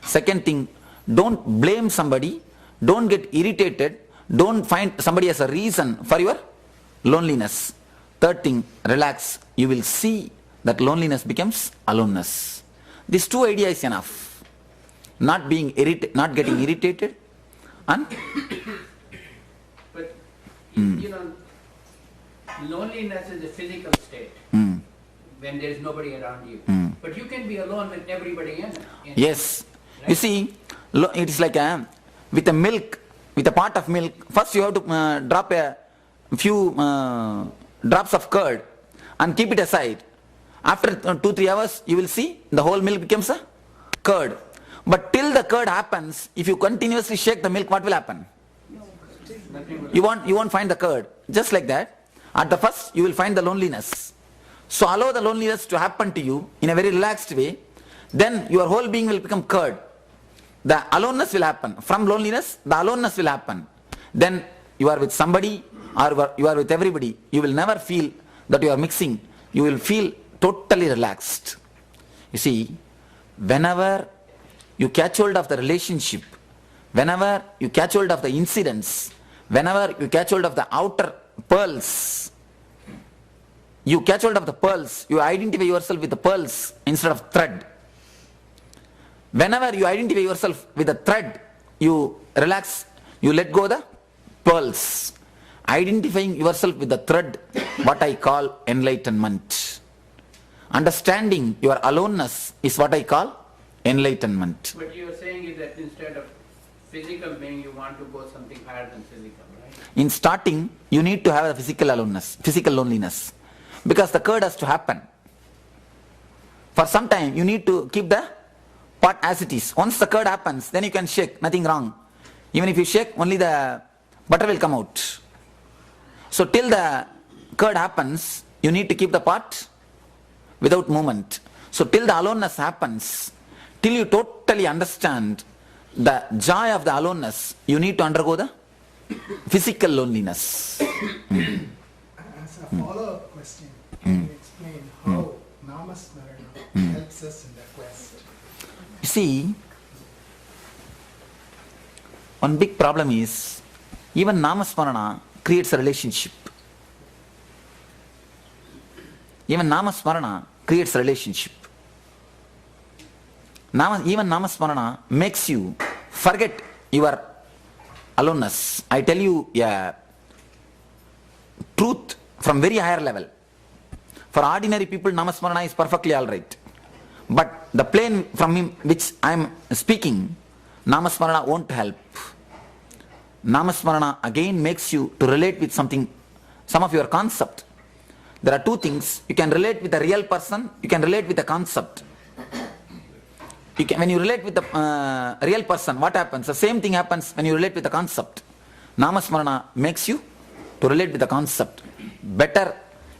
Second thing, don't blame somebody, don't get irritated, don't find somebody as a reason for your loneliness. Third thing, relax. You will see that loneliness becomes aloneness. These two ideas is enough. Not getting irritated and But, you know, loneliness is a physical state when there is nobody around you. But you can be alone with everybody in it. yes. Right? You see, it is like with a pot of milk, first you have to drop a few drops of curd and keep it aside. After 2-3 hours, you will see the whole milk becomes a curd. But till the curd happens, if you continuously shake the milk, what will happen? You won't find the curd. Just like that, at the first you will find the loneliness. So allow the loneliness to happen to you in a very relaxed way. Then your whole being will become curd. The aloneness will happen. From loneliness, the aloneness will happen. Then you are with somebody or you are with everybody. You will never feel that you are mixing. You will feel totally relaxed. You see, whenever you catch hold of the relationship, whenever you catch hold of the incidents, whenever you catch hold of the outer pearls, you catch hold of the pearls, you identify yourself with the pearls instead of thread. Whenever you identify yourself with the thread, you relax, you let go the pearls. Identifying yourself with the thread, what I call enlightenment. Understanding your aloneness is what I call enlightenment. But you are saying is that instead of physical being, you want to go something higher than physical, right? In starting, you need to have a physical aloneness, physical loneliness. Because the curd has to happen. For some time, you need to keep the pot as it is. Once the curd happens, then you can shake, nothing wrong. Even if you shake, only the butter will come out. So till the curd happens, you need to keep the pot without movement. So till the aloneness happens, till you totally understand the joy of the aloneness, you need to undergo the physical loneliness. As a follow-up question, can you explain how Namasmarana helps us in the quest? You see, one big problem is, even Namasmarana creates a relationship. Even Namasmarana creates a relationship. Even Namasmarana makes you forget your aloneness. I tell you a truth from very higher level. For ordinary people, Namasmarana is perfectly alright. But the plane from which I am speaking, Namasmarana won't help. Namasmarana again makes you to relate with something, some of your concept. There are two things. You can relate with a real person, you can relate with a concept. When you relate with the real person, what happens? The same thing happens when you relate with the concept. Namasmarana makes you to relate with the concept. Better,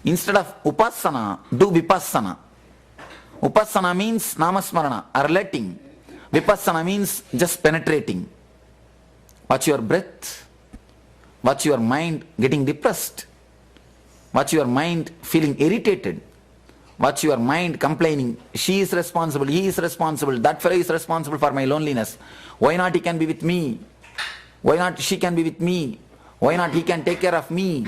instead of upasana, do vipassana. Upasana means namasmarana, relating. Vipassana means just penetrating. Watch your breath. Watch your mind getting depressed. Watch your mind feeling irritated. Watch your mind complaining. She is responsible, he is responsible, that fellow is responsible for my loneliness. Why not he can be with me? Why not she can be with me? Why not he can take care of me?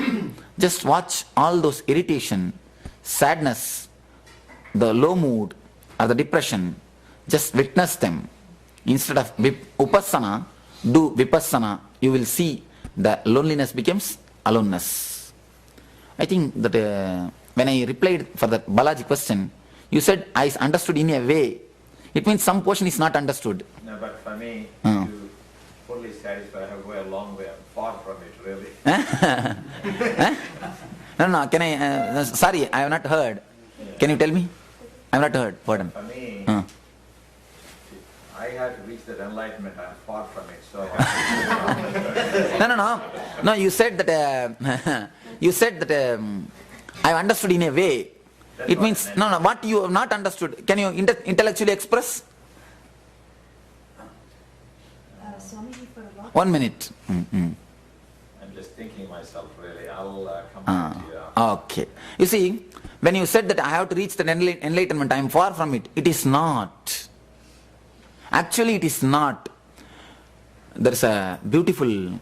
Just watch all those irritation, sadness, the low mood or the depression. Just witness them. Instead of upasana, do vipassana. You will see the loneliness becomes aloneness. I think that when I replied for the Balaji question, you said I understood in a way. It means some portion is not understood. No, but for me, to fully satisfy, I have to go a long way. I'm far from it, really. No, can I, sorry, I have not heard. Can you tell me? I have not heard, pardon. For me, I have to reach that enlightenment. I'm far from it, so I have to No, you said that, I have understood in a way. That's It what means, I meant. what you have not understood. Can you intellectually express? Swamiji, for a lot. 1 minute. I'm just thinking myself, really. I'll come back to you after. Okay. You see, when you said that I have to reach the enlightenment, I am far from it. It is not. Actually, it is not. There is a beautiful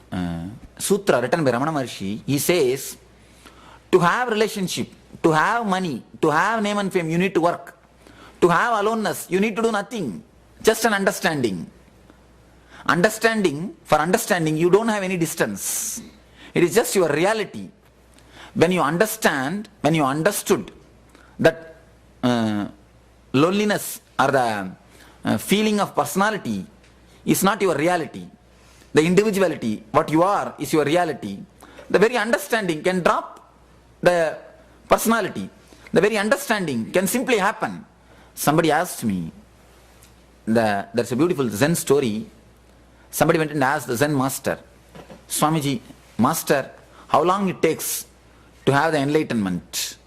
sutra written by Ramana Maharshi. He says, to have relationship, to have money, to have name and fame, you need to work. To have aloneness, you need to do nothing. Just an understanding. For understanding, you don't have any distance. It is just your reality. When you understood that loneliness or the feeling of personality is not your reality. The individuality, what you are, is your reality. The very understanding can drop the personality. The very understanding can simply happen. Somebody asked me, there's a beautiful Zen story. Somebody went and asked the Zen master, Swamiji, master, how long it takes to have the enlightenment?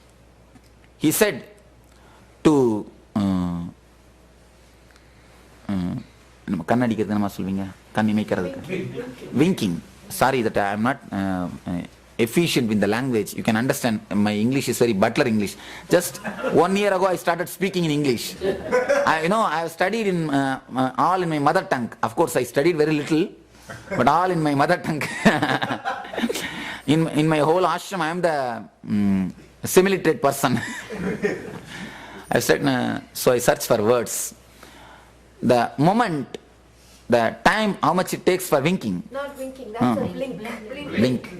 He said to winking. Sorry that I am not efficient with the language. You can understand my English is very butler English. Just 1 year ago I started speaking in English. I have studied in all in my mother tongue. Of course I studied very little, but all in my mother tongue. in my whole ashram I am the semi-literate person. I said, so I searched for words. The moment, the time, how much it takes for winking. Not winking, that's a blink.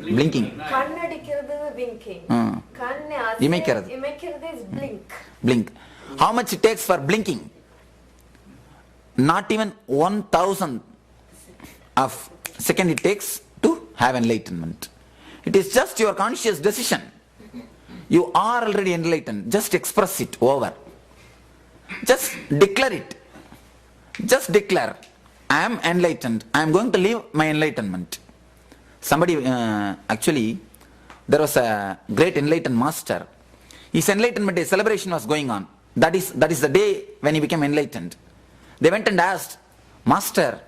Blinking. Kannadikiradhu winking. Kanne Imekkiradhu is blink. Blink. How much it takes for blinking? Not even 1,000 of second it takes to have enlightenment. It is just your conscious decision. You are already enlightened. Just express it over. Just declare it. Just declare, I am enlightened. I am going to live my enlightenment. Somebody, actually, there was a great enlightened master. His enlightenment day celebration was going on. That is the day when he became enlightened. They went and asked, Master,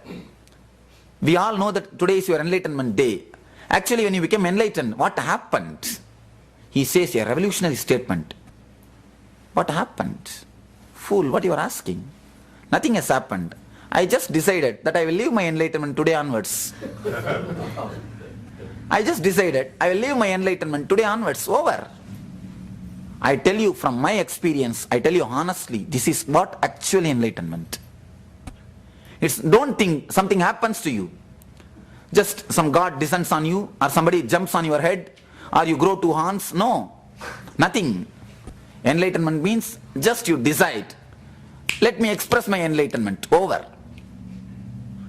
we all know that today is your enlightenment day. Actually, when you became enlightened, what happened? He says a revolutionary statement. What happened? Fool, what you are asking? Nothing has happened. I just decided that I will live my enlightenment today onwards. I just decided I will live my enlightenment today onwards. Over. I tell you from my experience, I tell you honestly, this is what actually enlightenment. Don't think something happens to you. Just some God descends on you, or somebody jumps on your head, or you grow 2 horns. No. Nothing. Enlightenment means just you decide. Let me express my enlightenment. Over.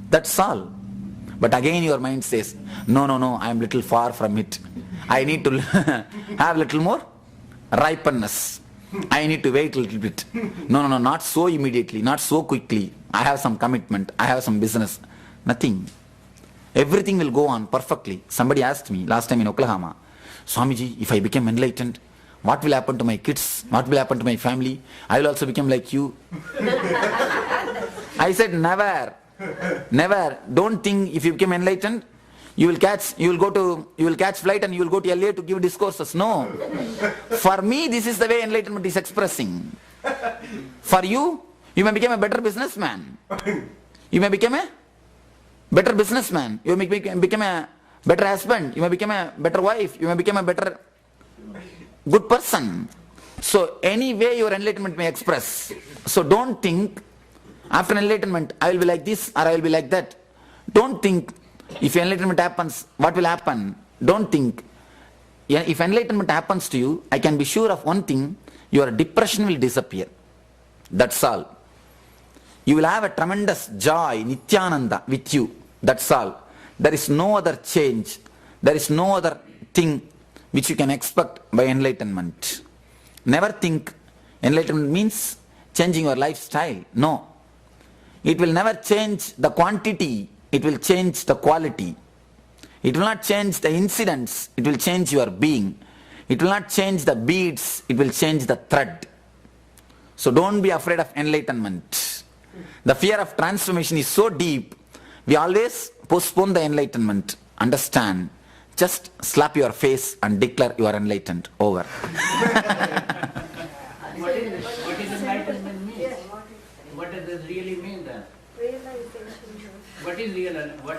That's all. But again your mind says, no, I am little far from it. I need to have little more ripeness. I need to wait a little bit. No, not so immediately, not so quickly. I have some commitment, I have some business. Nothing. Everything will go on perfectly. Somebody asked me last time in Oklahoma, Swamiji, if I become enlightened, what will happen to my kids? What will happen to my family? I will also become like you. I said, never. Never. Don't think if you become enlightened, you will catch flight and you will go to LA to give discourses. No. For me, this is the way enlightenment is expressing. For you, you may become a better businessman. You may become a better businessman. You may become a better husband. You may become a better wife. You may become a better good person. So any way your enlightenment may express. So don't think after enlightenment I will be like this or I will be like that. Don't think if enlightenment happens, what will happen? Don't think. If enlightenment happens to you, I can be sure of one thing, your depression will disappear. That's all. You will have a tremendous joy, Nityananda with you. That's all. There is no other change. There is no other thing which you can expect by enlightenment. Never think enlightenment means changing your lifestyle. No. It will never change the quantity. It will change the quality. It will not change the incidents. It will change your being. It will not change the beads. It will change the thread. So don't be afraid of enlightenment. The fear of transformation is so deep, we always postpone the enlightenment. Understand. Just slap your face and declare you are enlightened. Over. What is enlightenment mean? What does this really mean then? What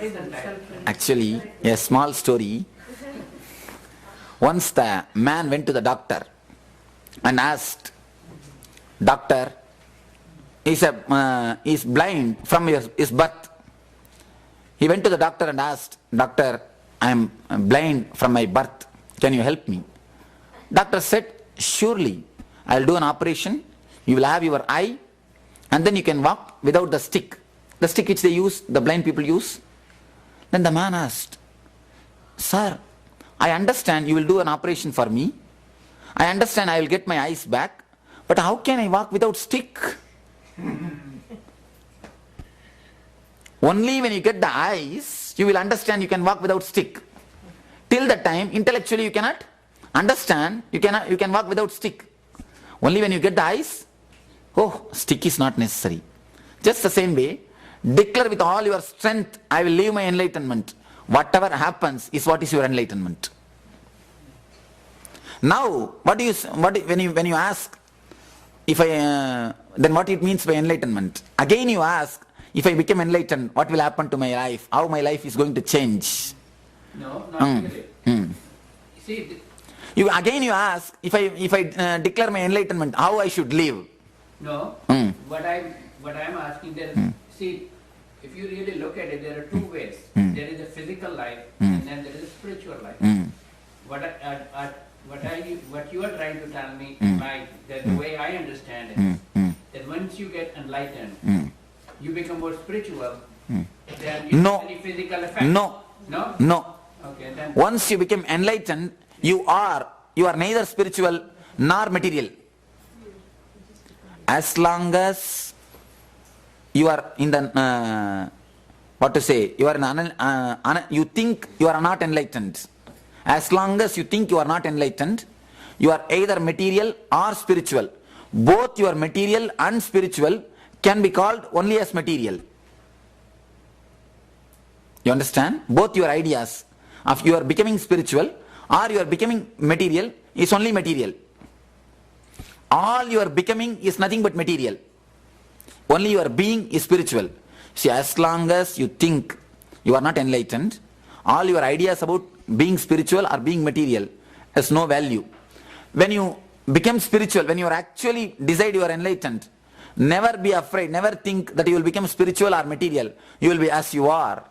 is enlightenment? Actually, a small story. Once the man went to the doctor and asked, Doctor, he's blind from his birth. He went to the doctor and asked, Doctor, I am blind from my birth. Can you help me? Doctor said, surely, I will do an operation. You will have your eye and then you can walk without the stick. The stick which they use, the blind people use. Then the man asked, Sir, I understand you will do an operation for me. I understand I will get my eyes back. But how can I walk without stick? Only when you get the eyes, you will understand you can walk without stick. Till that time, intellectually you cannot understand, you can walk without stick. Only when you get the eyes, oh, stick is not necessary. Just the same way, declare with all your strength, I will leave my enlightenment. Whatever happens is what is your enlightenment. Now, when you ask, then what it means by enlightenment? Again you ask, if I become enlightened, what will happen to my life? How my life is going to change? No, not really. See, you ask, if I declare my enlightenment, how I should live? No, what I'm asking there is, see, if you really look at it, there are two ways. There is a physical life and then there is a spiritual life. What you are trying to tell me, the way I understand it, that once you get enlightened, you become more spiritual than you have any physical effect. No. Okay, then. Once you become enlightened, you are neither spiritual nor material. As long as you are in the, you think you are not enlightened. As long as you think you are not enlightened, you are either material or spiritual. Both your material and spiritual can be called only as material. You understand? Both your ideas of you are becoming spiritual or you are becoming material is only material. All your becoming is nothing but material. Only your being is spiritual. See, as long as you think you are not enlightened, all your ideas about being spiritual or being material has no value. When you become spiritual, when you are actually decide you are enlightened, never be afraid, never think that you will become spiritual or material. You will be as you are.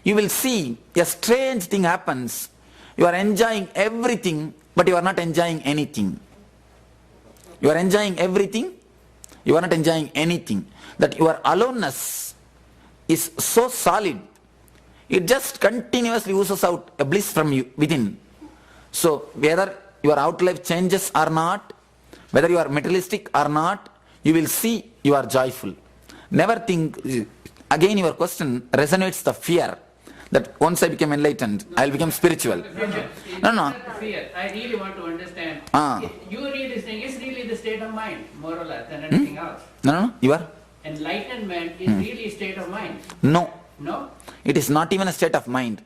You will see a strange thing happens. You are enjoying everything, but you are not enjoying anything. You are enjoying everything, you are not enjoying anything. That your aloneness is so solid, it just continuously oozes out a bliss from you within. So whether your outer life changes or not, whether you are materialistic or not, you will see you are joyful. Never think, again your question resonates the fear that once I become enlightened, I will become spiritual. No. Fear. I really want to understand. Ah. You really think it's really the state of mind, more or less, than anything else. No, you are? Enlightenment is really a state of mind. No. No? It is not even a state of mind.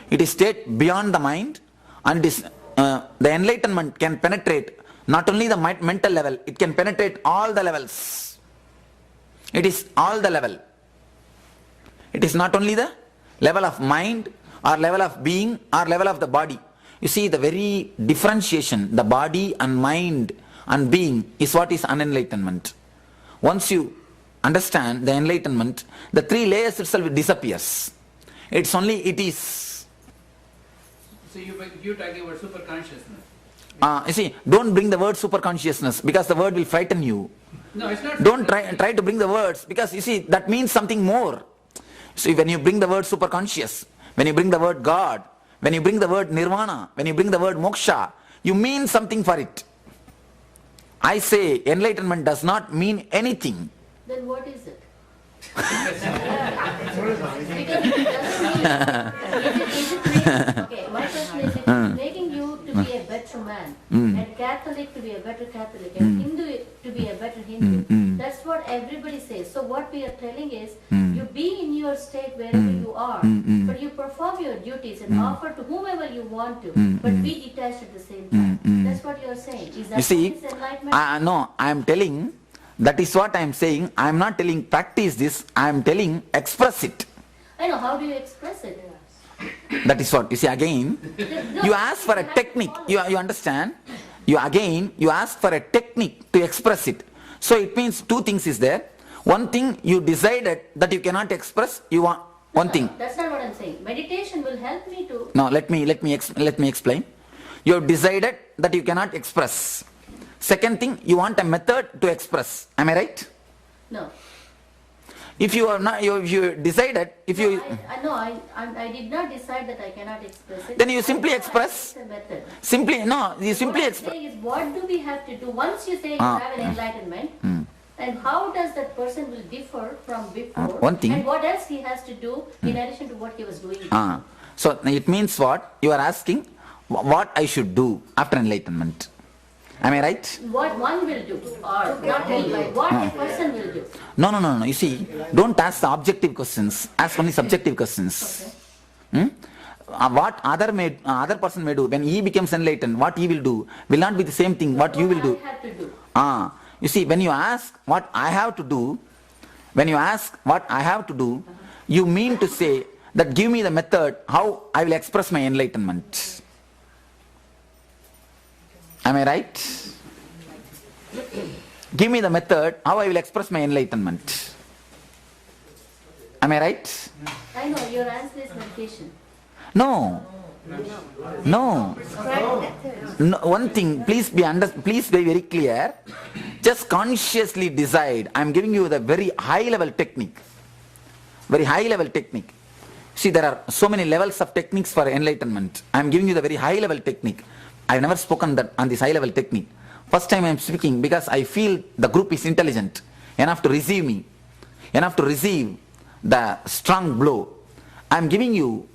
It is state beyond the mind, and it is, the enlightenment can penetrate not only the mental level, it can penetrate all the levels. It is all the level. It is not only the level of mind or level of being or level of the body. You see, the very differentiation, the body and mind and being is what is unenlightenment. Once you understand the enlightenment, the three layers itself disappears. It's only it is. So you're talking about super consciousness. You see, don't bring the word super consciousness because the word will frighten you. No, it's not. Don't try to bring the words because you see that means something more. See, when you bring the word super conscious, when you bring the word God, when you bring the word nirvana, when you bring the word moksha, you mean something for it. I say enlightenment does not mean anything. Then what is it? Because it doesn't mean, is it okay, my question is, if it's making you to be a better man, and Catholic to be a better Catholic, and Hindu to be a better Hindu, that's what everybody says. So what we are telling is, you be in your state wherever you are, but you perform your duties and offer to whomever you want to, but be detached at the same time. That's what you are saying. Is that You see, what is enlightenment? no, I am telling, that is what I am saying. I am not telling practice this, I am telling express it. I know, how do you express it? That is what, you see again, you ask for a technique, you understand? You ask for a technique to express it. So it means two things is there. One thing you decided that you cannot express, you want one thing. That's not what I'm saying. Meditation will help me to... No, let me explain. You have decided that you cannot express. Second thing, you want a method to express. Am I right? No. If you are not, if you decided, if you... I did not decide that I cannot express it. Then you simply express. It's a method. Simply, no, you simply What I'm express. saying is, what do we have to do once you say you have an enlightenment, and how does that person will differ from before? One thing. And what else he has to do in addition to what he was doing? So it means what? You are asking what I should do after enlightenment. Am I right? What one will do, or not me, what a person will do. No. You see, don't ask the objective questions. Ask only subjective questions. Okay. What other person may do when he becomes enlightened, what he will do will not be the same thing what you will do. I have to do. You see, when you ask what I have to do, you mean to say that give me the method how I will express my enlightenment. Am I right? Give me the method how I will express my enlightenment. Am I right? I know, your answer is meditation. No. One thing, please be very clear. Just consciously decide. I am giving you the very high level technique. See, there are so many levels of techniques for enlightenment. I am giving you the very high level technique. I have never spoken on this high level technique. First time I am speaking because I feel the group is intelligent enough to receive me, enough to receive the strong blow. I am telling you,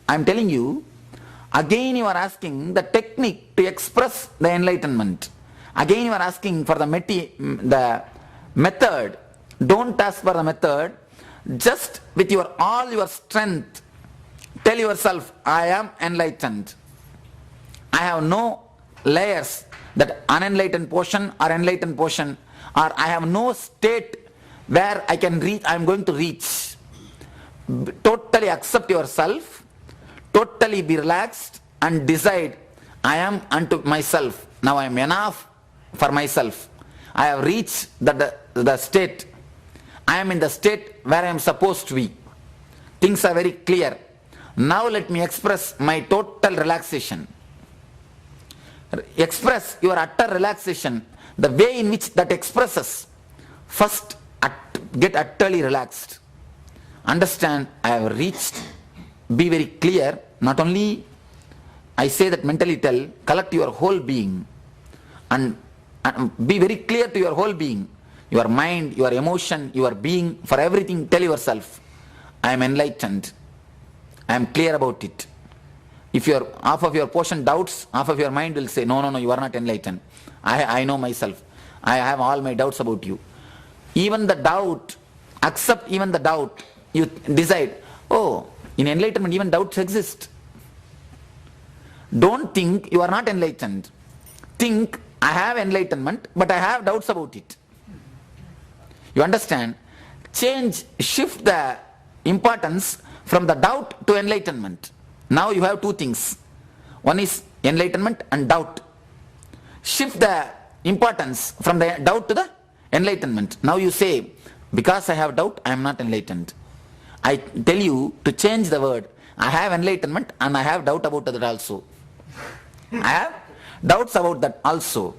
again you are asking the technique to express the enlightenment. Again you are asking for the method. Don't ask for the method. Just with all your strength, tell yourself, I am enlightened. I have no layers, that unenlightened portion or enlightened portion, or I have no state where I can reach, I am going to reach. Totally accept yourself, totally be relaxed and decide, I am unto myself. Now I am enough for myself. I have reached the state. I am in the state where I am supposed to be. Things are very clear. Now let me express my total relaxation. Express your utter relaxation. The way in which that expresses, first get utterly relaxed. understand, I have reached, be very clear, not only I say that mentally tell, collect your whole being and be very clear to your whole being, your mind, your emotion, your being, for everything tell yourself, I am enlightened, I am clear about it. If your half of your portion doubts, half of your mind will say, no, you are not enlightened. I know myself. I have all my doubts about you. Even the doubt, accept even the doubt. You decide, oh, in enlightenment even doubts exist. Don't think you are not enlightened. Think, I have enlightenment, but I have doubts about it. You understand? Change, shift the importance from the doubt to enlightenment. Now you have two things. One is enlightenment and doubt. Shift the importance from the doubt to the enlightenment. Now you say, because I have doubt, I am not enlightened. I tell you to change the word. I have enlightenment and I have doubt about that also. I have doubts about that also.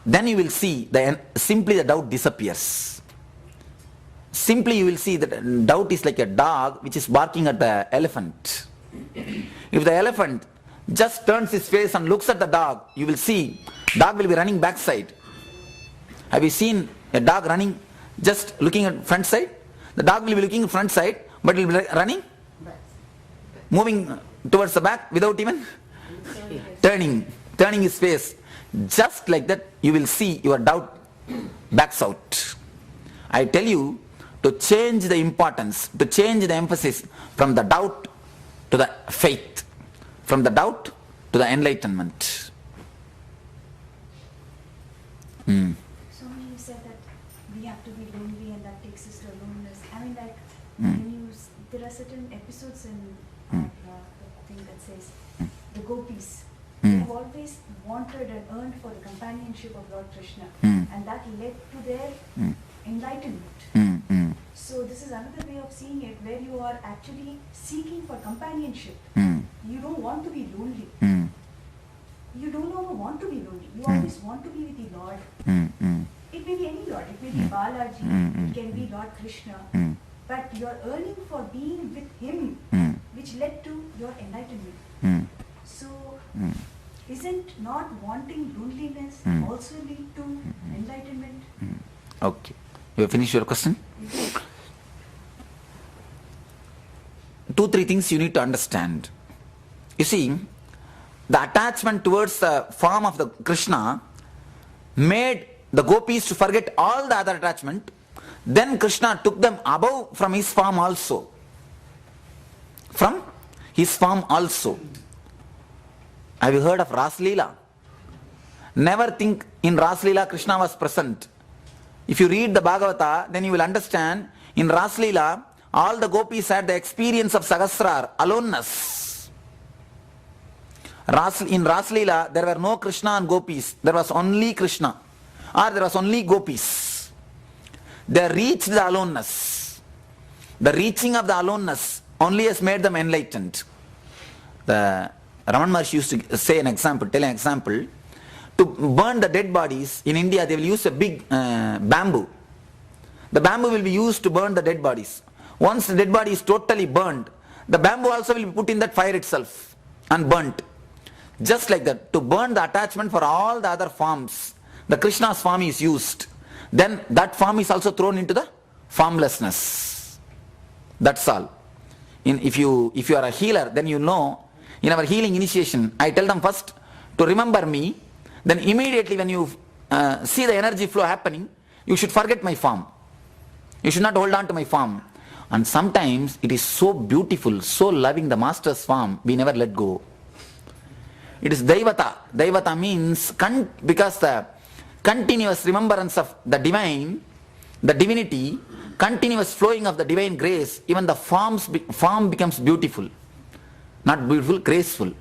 Then you will see simply the doubt disappears. Simply you will see that doubt is like a dog which is barking at the elephant. If the elephant just turns his face and looks at the dog, you will see dog will be running backside. Have you seen a dog running just looking at front side? The dog will be looking front side, but it will be running, moving towards the back without even turning his face. Just like that you will see your doubt backs out. I tell you to change the importance, to change the emphasis from the doubt to the faith, from the doubt to the enlightenment. So when you said that we have to be lonely and that takes us to loneliness, I mean like when there are certain episodes in the thing that says the gopis, they have always wanted and earned for the companionship of Lord Krishna, and that led to their enlightenment. So this is another way of seeing it, where you are actually seeking for companionship. You don't want to be lonely. You don't ever want to be lonely. You always want to be with the Lord. It may be any Lord. It may be Balaji. It can be Lord Krishna. But you are earning for being with Him, which led to your enlightenment. So, isn't not wanting loneliness also lead to enlightenment? Okay. You have finished your question? 2-3 things you need to understand. You see, the attachment towards the form of the Krishna made the gopis to forget all the other attachment. Then Krishna took them above from his form also. From his form also. Have you heard of Ras Leela? Never think in Ras Leela Krishna was present. If you read the Bhagavata, then you will understand in Ras Leela all the gopis had the experience of Sahasrar, aloneness. In Ras Leela there were no Krishna and gopis, there was only Krishna, or there was only gopis. They reached the aloneness. The reaching of the aloneness only has made them enlightened. The Raman Maharshi used to say an example, tell an example. To burn the dead bodies, in India they will use a big bamboo. The bamboo will be used to burn the dead bodies. Once the dead body is totally burned, the bamboo also will be put in that fire itself and burnt. Just like that, to burn the attachment for all the other forms, the Krishna's form is used. Then that form is also thrown into the formlessness. That's all. If you are a healer, then you know, in our healing initiation, I tell them first to remember me, then immediately when you see the energy flow happening, you should forget my form. You should not hold on to my form. And sometimes it is so beautiful, so loving, the master's form, we never let go. It is Daivata. Daivata means, because the continuous remembrance of the divine, the divinity, continuous flowing of the divine grace, even the form becomes beautiful. Not beautiful, graceful.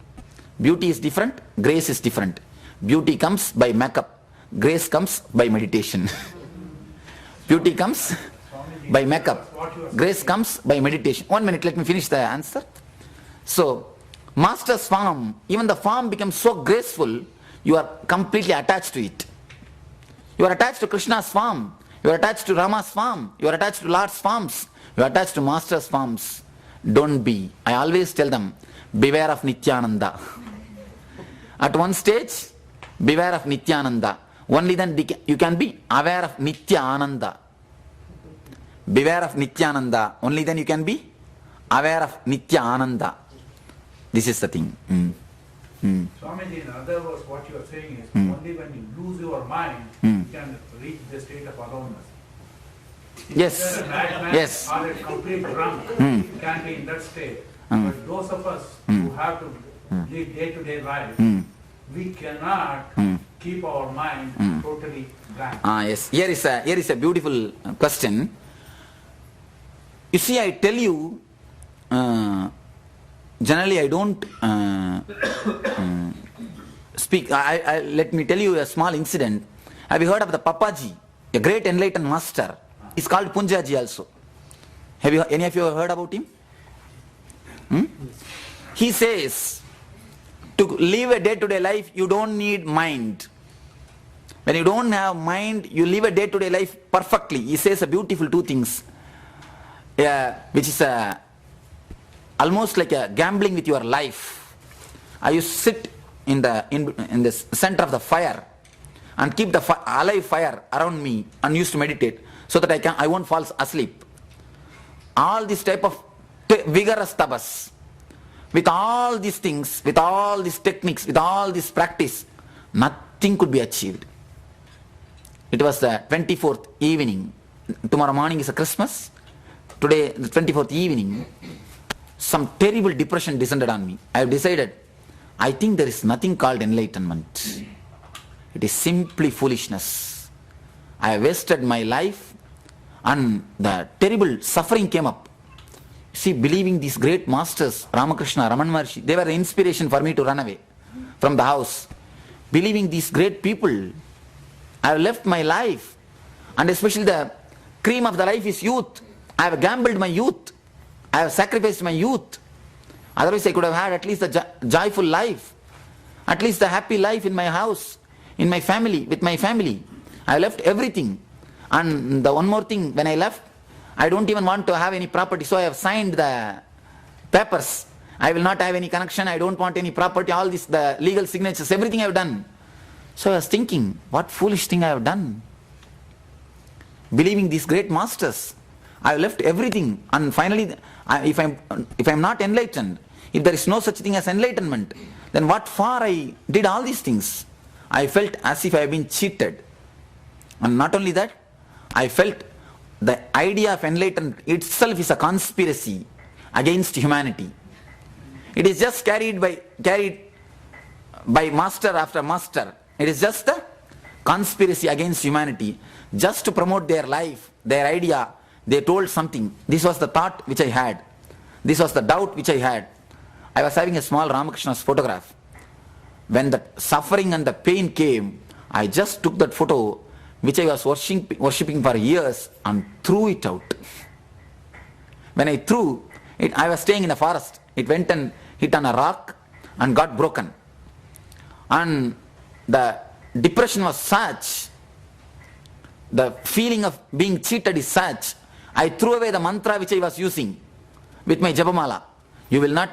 Beauty is different, grace is different. Beauty comes by makeup, grace comes by meditation. Beauty comes by makeup, grace comes by meditation. 1 minute, let me finish the answer. So, master's form, even the form becomes so graceful, you are completely attached to it. You are attached to Krishna's form. You are attached to Rama's farm. You are attached to Lord's farms. You are attached to Master's farms. Don't be. I always tell them, beware of Nityananda. At one stage, beware of Nityananda. Only then you can be aware of Nitya Ananda. Beware of Nityananda. Only then you can be aware of Nitya Ananda. This is the thing. Swamiji, in other words, what you are saying is only when you lose your mind, you can reach the state of aloneness. Yes. If you are a madman Yes. or a complete drunk, you can be in that state. But those of us who have to live day-to-day life, we cannot keep our mind totally blank. Yes. Here is a beautiful question. You see, I tell you, generally I don't speak. Let me tell you a small incident. Have you heard of the Papaji, a great enlightened master? He's called Punjaji also. Have you any of you heard about him? He says, to live a day-to-day life, you don't need mind. When you don't have mind, you live a day-to-day life perfectly. He says a beautiful two things, which is almost like a gambling with your life. I used to sit in the center of the fire and keep the alive fire around me and used to meditate so that I won't fall asleep. All this type of vigorous tapas, with all these things, with all these techniques, with all this practice, nothing could be achieved. It was the 24th evening. Tomorrow morning is a Christmas. Today, the 24th evening, some terrible depression descended on me. I have decided, I think there is nothing called enlightenment. It is simply foolishness. I have wasted my life and the terrible suffering came up. See, believing these great masters, Ramakrishna, Raman Maharshi, they were the inspiration for me to run away from the house. Believing these great people, I have left my life, and especially the cream of the life is youth. I have gambled my youth. I have sacrificed my youth. Otherwise I could have had at least a joyful life, at least a happy life in my house, in my family, with my family. I left everything. And the one more thing, when I left, I don't even want to have any property, so I have signed the papers. I will not have any connection, I don't want any property, all this, the legal signatures, everything I have done. So I was thinking, what foolish thing I have done. Believing these great masters, I have left everything, and finally, if I am not enlightened, if there is no such thing as enlightenment, then what for I did all these things? I felt as if I have been cheated. And not only that, I felt the idea of enlightenment itself is a conspiracy against humanity. It is just carried by master after master. It is just a conspiracy against humanity, just to promote their life, their idea. They told something. This was the thought which I had. This was the doubt which I had. I was having a small Ramakrishna's photograph. When the suffering and the pain came, I just took that photo which I was worshipping for years and threw it out. When I threw it, I was staying in the forest. It went and hit on a rock and got broken. And the depression was such, the feeling of being cheated is such, I threw away the mantra which I was using with my Japamala. You will not,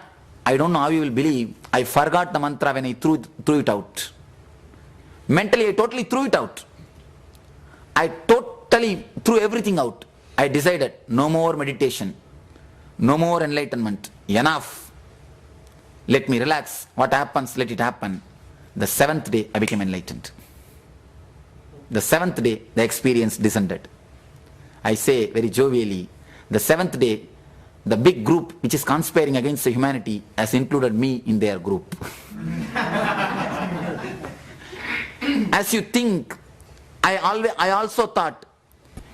I don't know how you will believe, I forgot the mantra when I threw it out. Mentally, I totally threw it out. I totally threw everything out. I decided, no more meditation, no more enlightenment, enough. Let me relax. What happens, let it happen. The 7th day, I became enlightened. The 7th day, the experience descended. I say very jovially, the 7th day, the big group which is conspiring against the humanity has included me in their group. As you think, I also thought,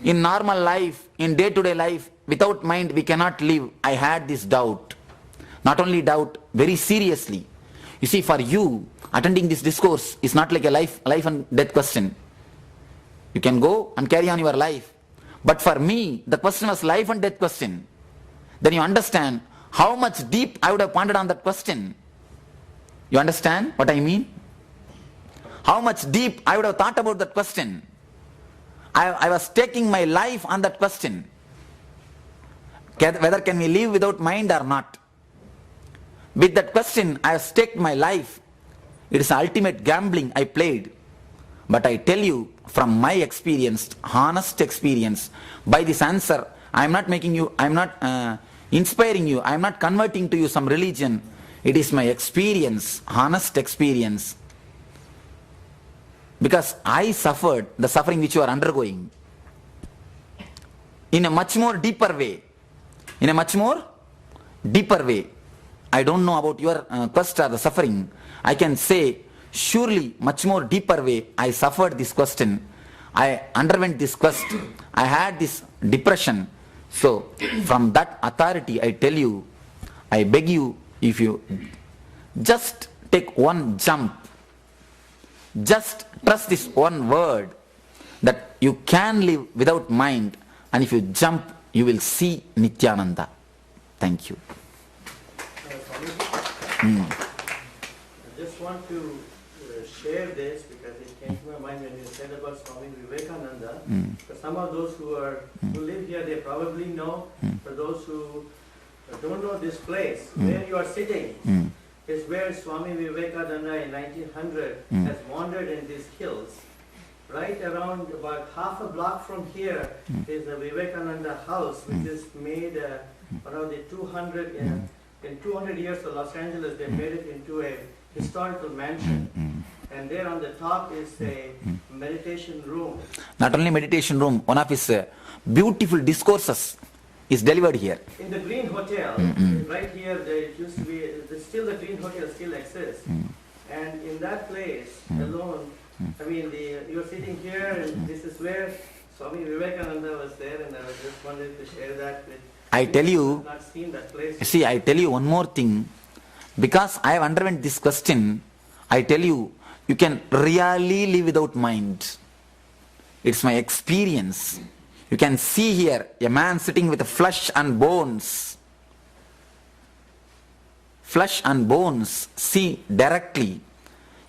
in normal life, in day-to-day life, without mind we cannot live. I had this doubt. Not only doubt, very seriously. You see, for you, attending this discourse is not like a life and death question. You can go and carry on your life. But for me, the question was life and death question. Then you understand how much deep I would have pondered on that question. You understand what I mean? How much deep I would have thought about that question. I was taking my life on that question. Whether can we live without mind or not? With that question, I have staked my life. It is ultimate gambling I played. But I tell you, from my experience, honest experience, by this answer, I am not making you, I am not inspiring you, I am not converting to you some religion. It is my experience, honest experience. Because I suffered the suffering which you are undergoing in a much more deeper way. In a much more deeper way. I don't know about your quest or the suffering. I can say, surely, much more deeper way, I suffered this question. I underwent this quest. I had this depression. So, from that authority, I tell you, I beg you, if you just take one jump, just trust this one word, that you can live without mind, and if you jump, you will see Nityananda. Thank you. I just want to share this because it came to my mind when you said about Swami Vivekananda. For some of those who live here, they probably know. For those who don't know this place, where you are sitting is where Swami Vivekananda in 1900 has wandered in these hills. Right around about half a block from here is the Vivekananda house, which is made one of the 200 in 200 years of Los Angeles. They made it into a historical mansion, and there on the top is a meditation room. Not only meditation room, one of his beautiful discourses is delivered here. In the Green Hotel, right here, it used to be, still the Green Hotel still exists, and in that place alone, I mean, you're sitting here, and this is where Swami Vivekananda was there, and I was just wanted to share that with. I tell you, not seen that place. see, I tell you one more thing. Because I have underwent this question, I tell you, you can really live without mind. It's my experience. You can see here a man sitting with flesh and bones. Flesh and bones. See directly.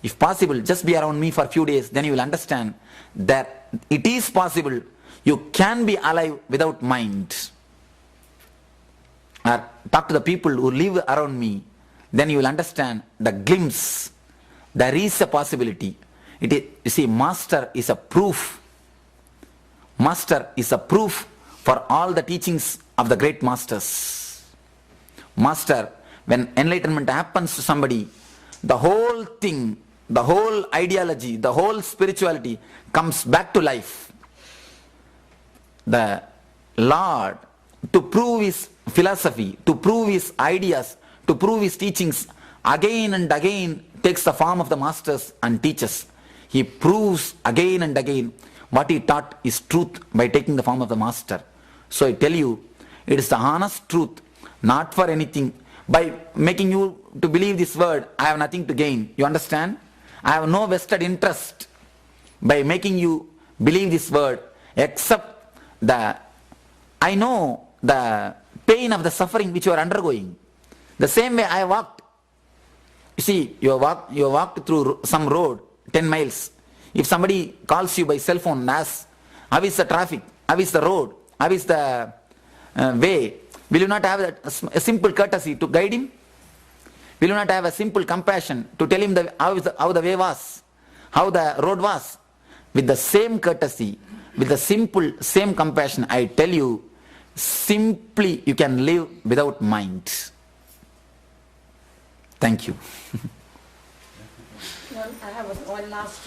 If possible, just be around me for a few days, then you will understand that it is possible. You can be alive without mind. Or talk to the people who live around me, then you will understand the glimpse. There is a possibility. It is, you see, Master is a proof. Master is a proof for all the teachings of the great masters. Master, when enlightenment happens to somebody, the whole thing, the whole ideology, the whole spirituality comes back to life. The Lord, to prove his philosophy, to prove his ideas, to prove his teachings, again and again takes the form of the masters and teaches. He proves again and again what he taught is truth by taking the form of the master. So I tell you, it is the honest truth, not for anything. By making you to believe this word, I have nothing to gain. You understand? I have no vested interest by making you believe this word, except I know the pain of the suffering which you are undergoing. The same way I walked. You see, you walked through some road, 10 miles. If somebody calls you by cell phone and asks, how is the traffic? How is the road? How is the way? Will you not have a simple courtesy to guide him? Will you not have a simple compassion to tell him how the way was? How the road was? With the same courtesy, with the same compassion, I tell you, simply you can live without mind. Thank you. I have one last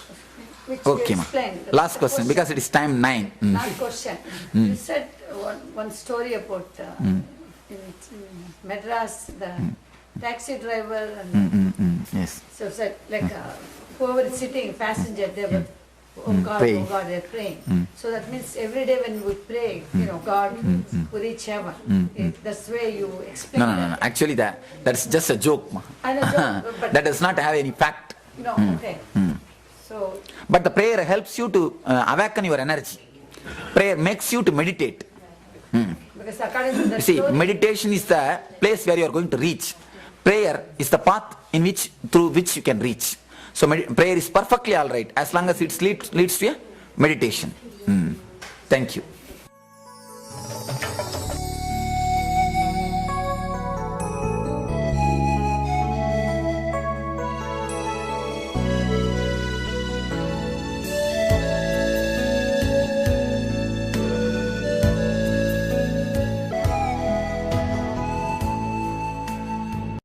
which Okay, you ma. explained. Last question, because it is time 9. Last question. You said one story about in Madras, the taxi driver and Yes. so said like whoever is sitting, passenger, they were praying. oh God, they're praying. So that means every day when we pray, God will reach heaven. That's the way you explain No. Actually, that's just a joke, ma. I know, but That does not have any fact. no, okay. So But the prayer helps you to awaken your energy. Prayer makes you to meditate. because according to the You see, story, meditation is the place where you are going to reach. Prayer is the path through which you can reach. So prayer is perfectly all right as long as it leads to a meditation. Thank you.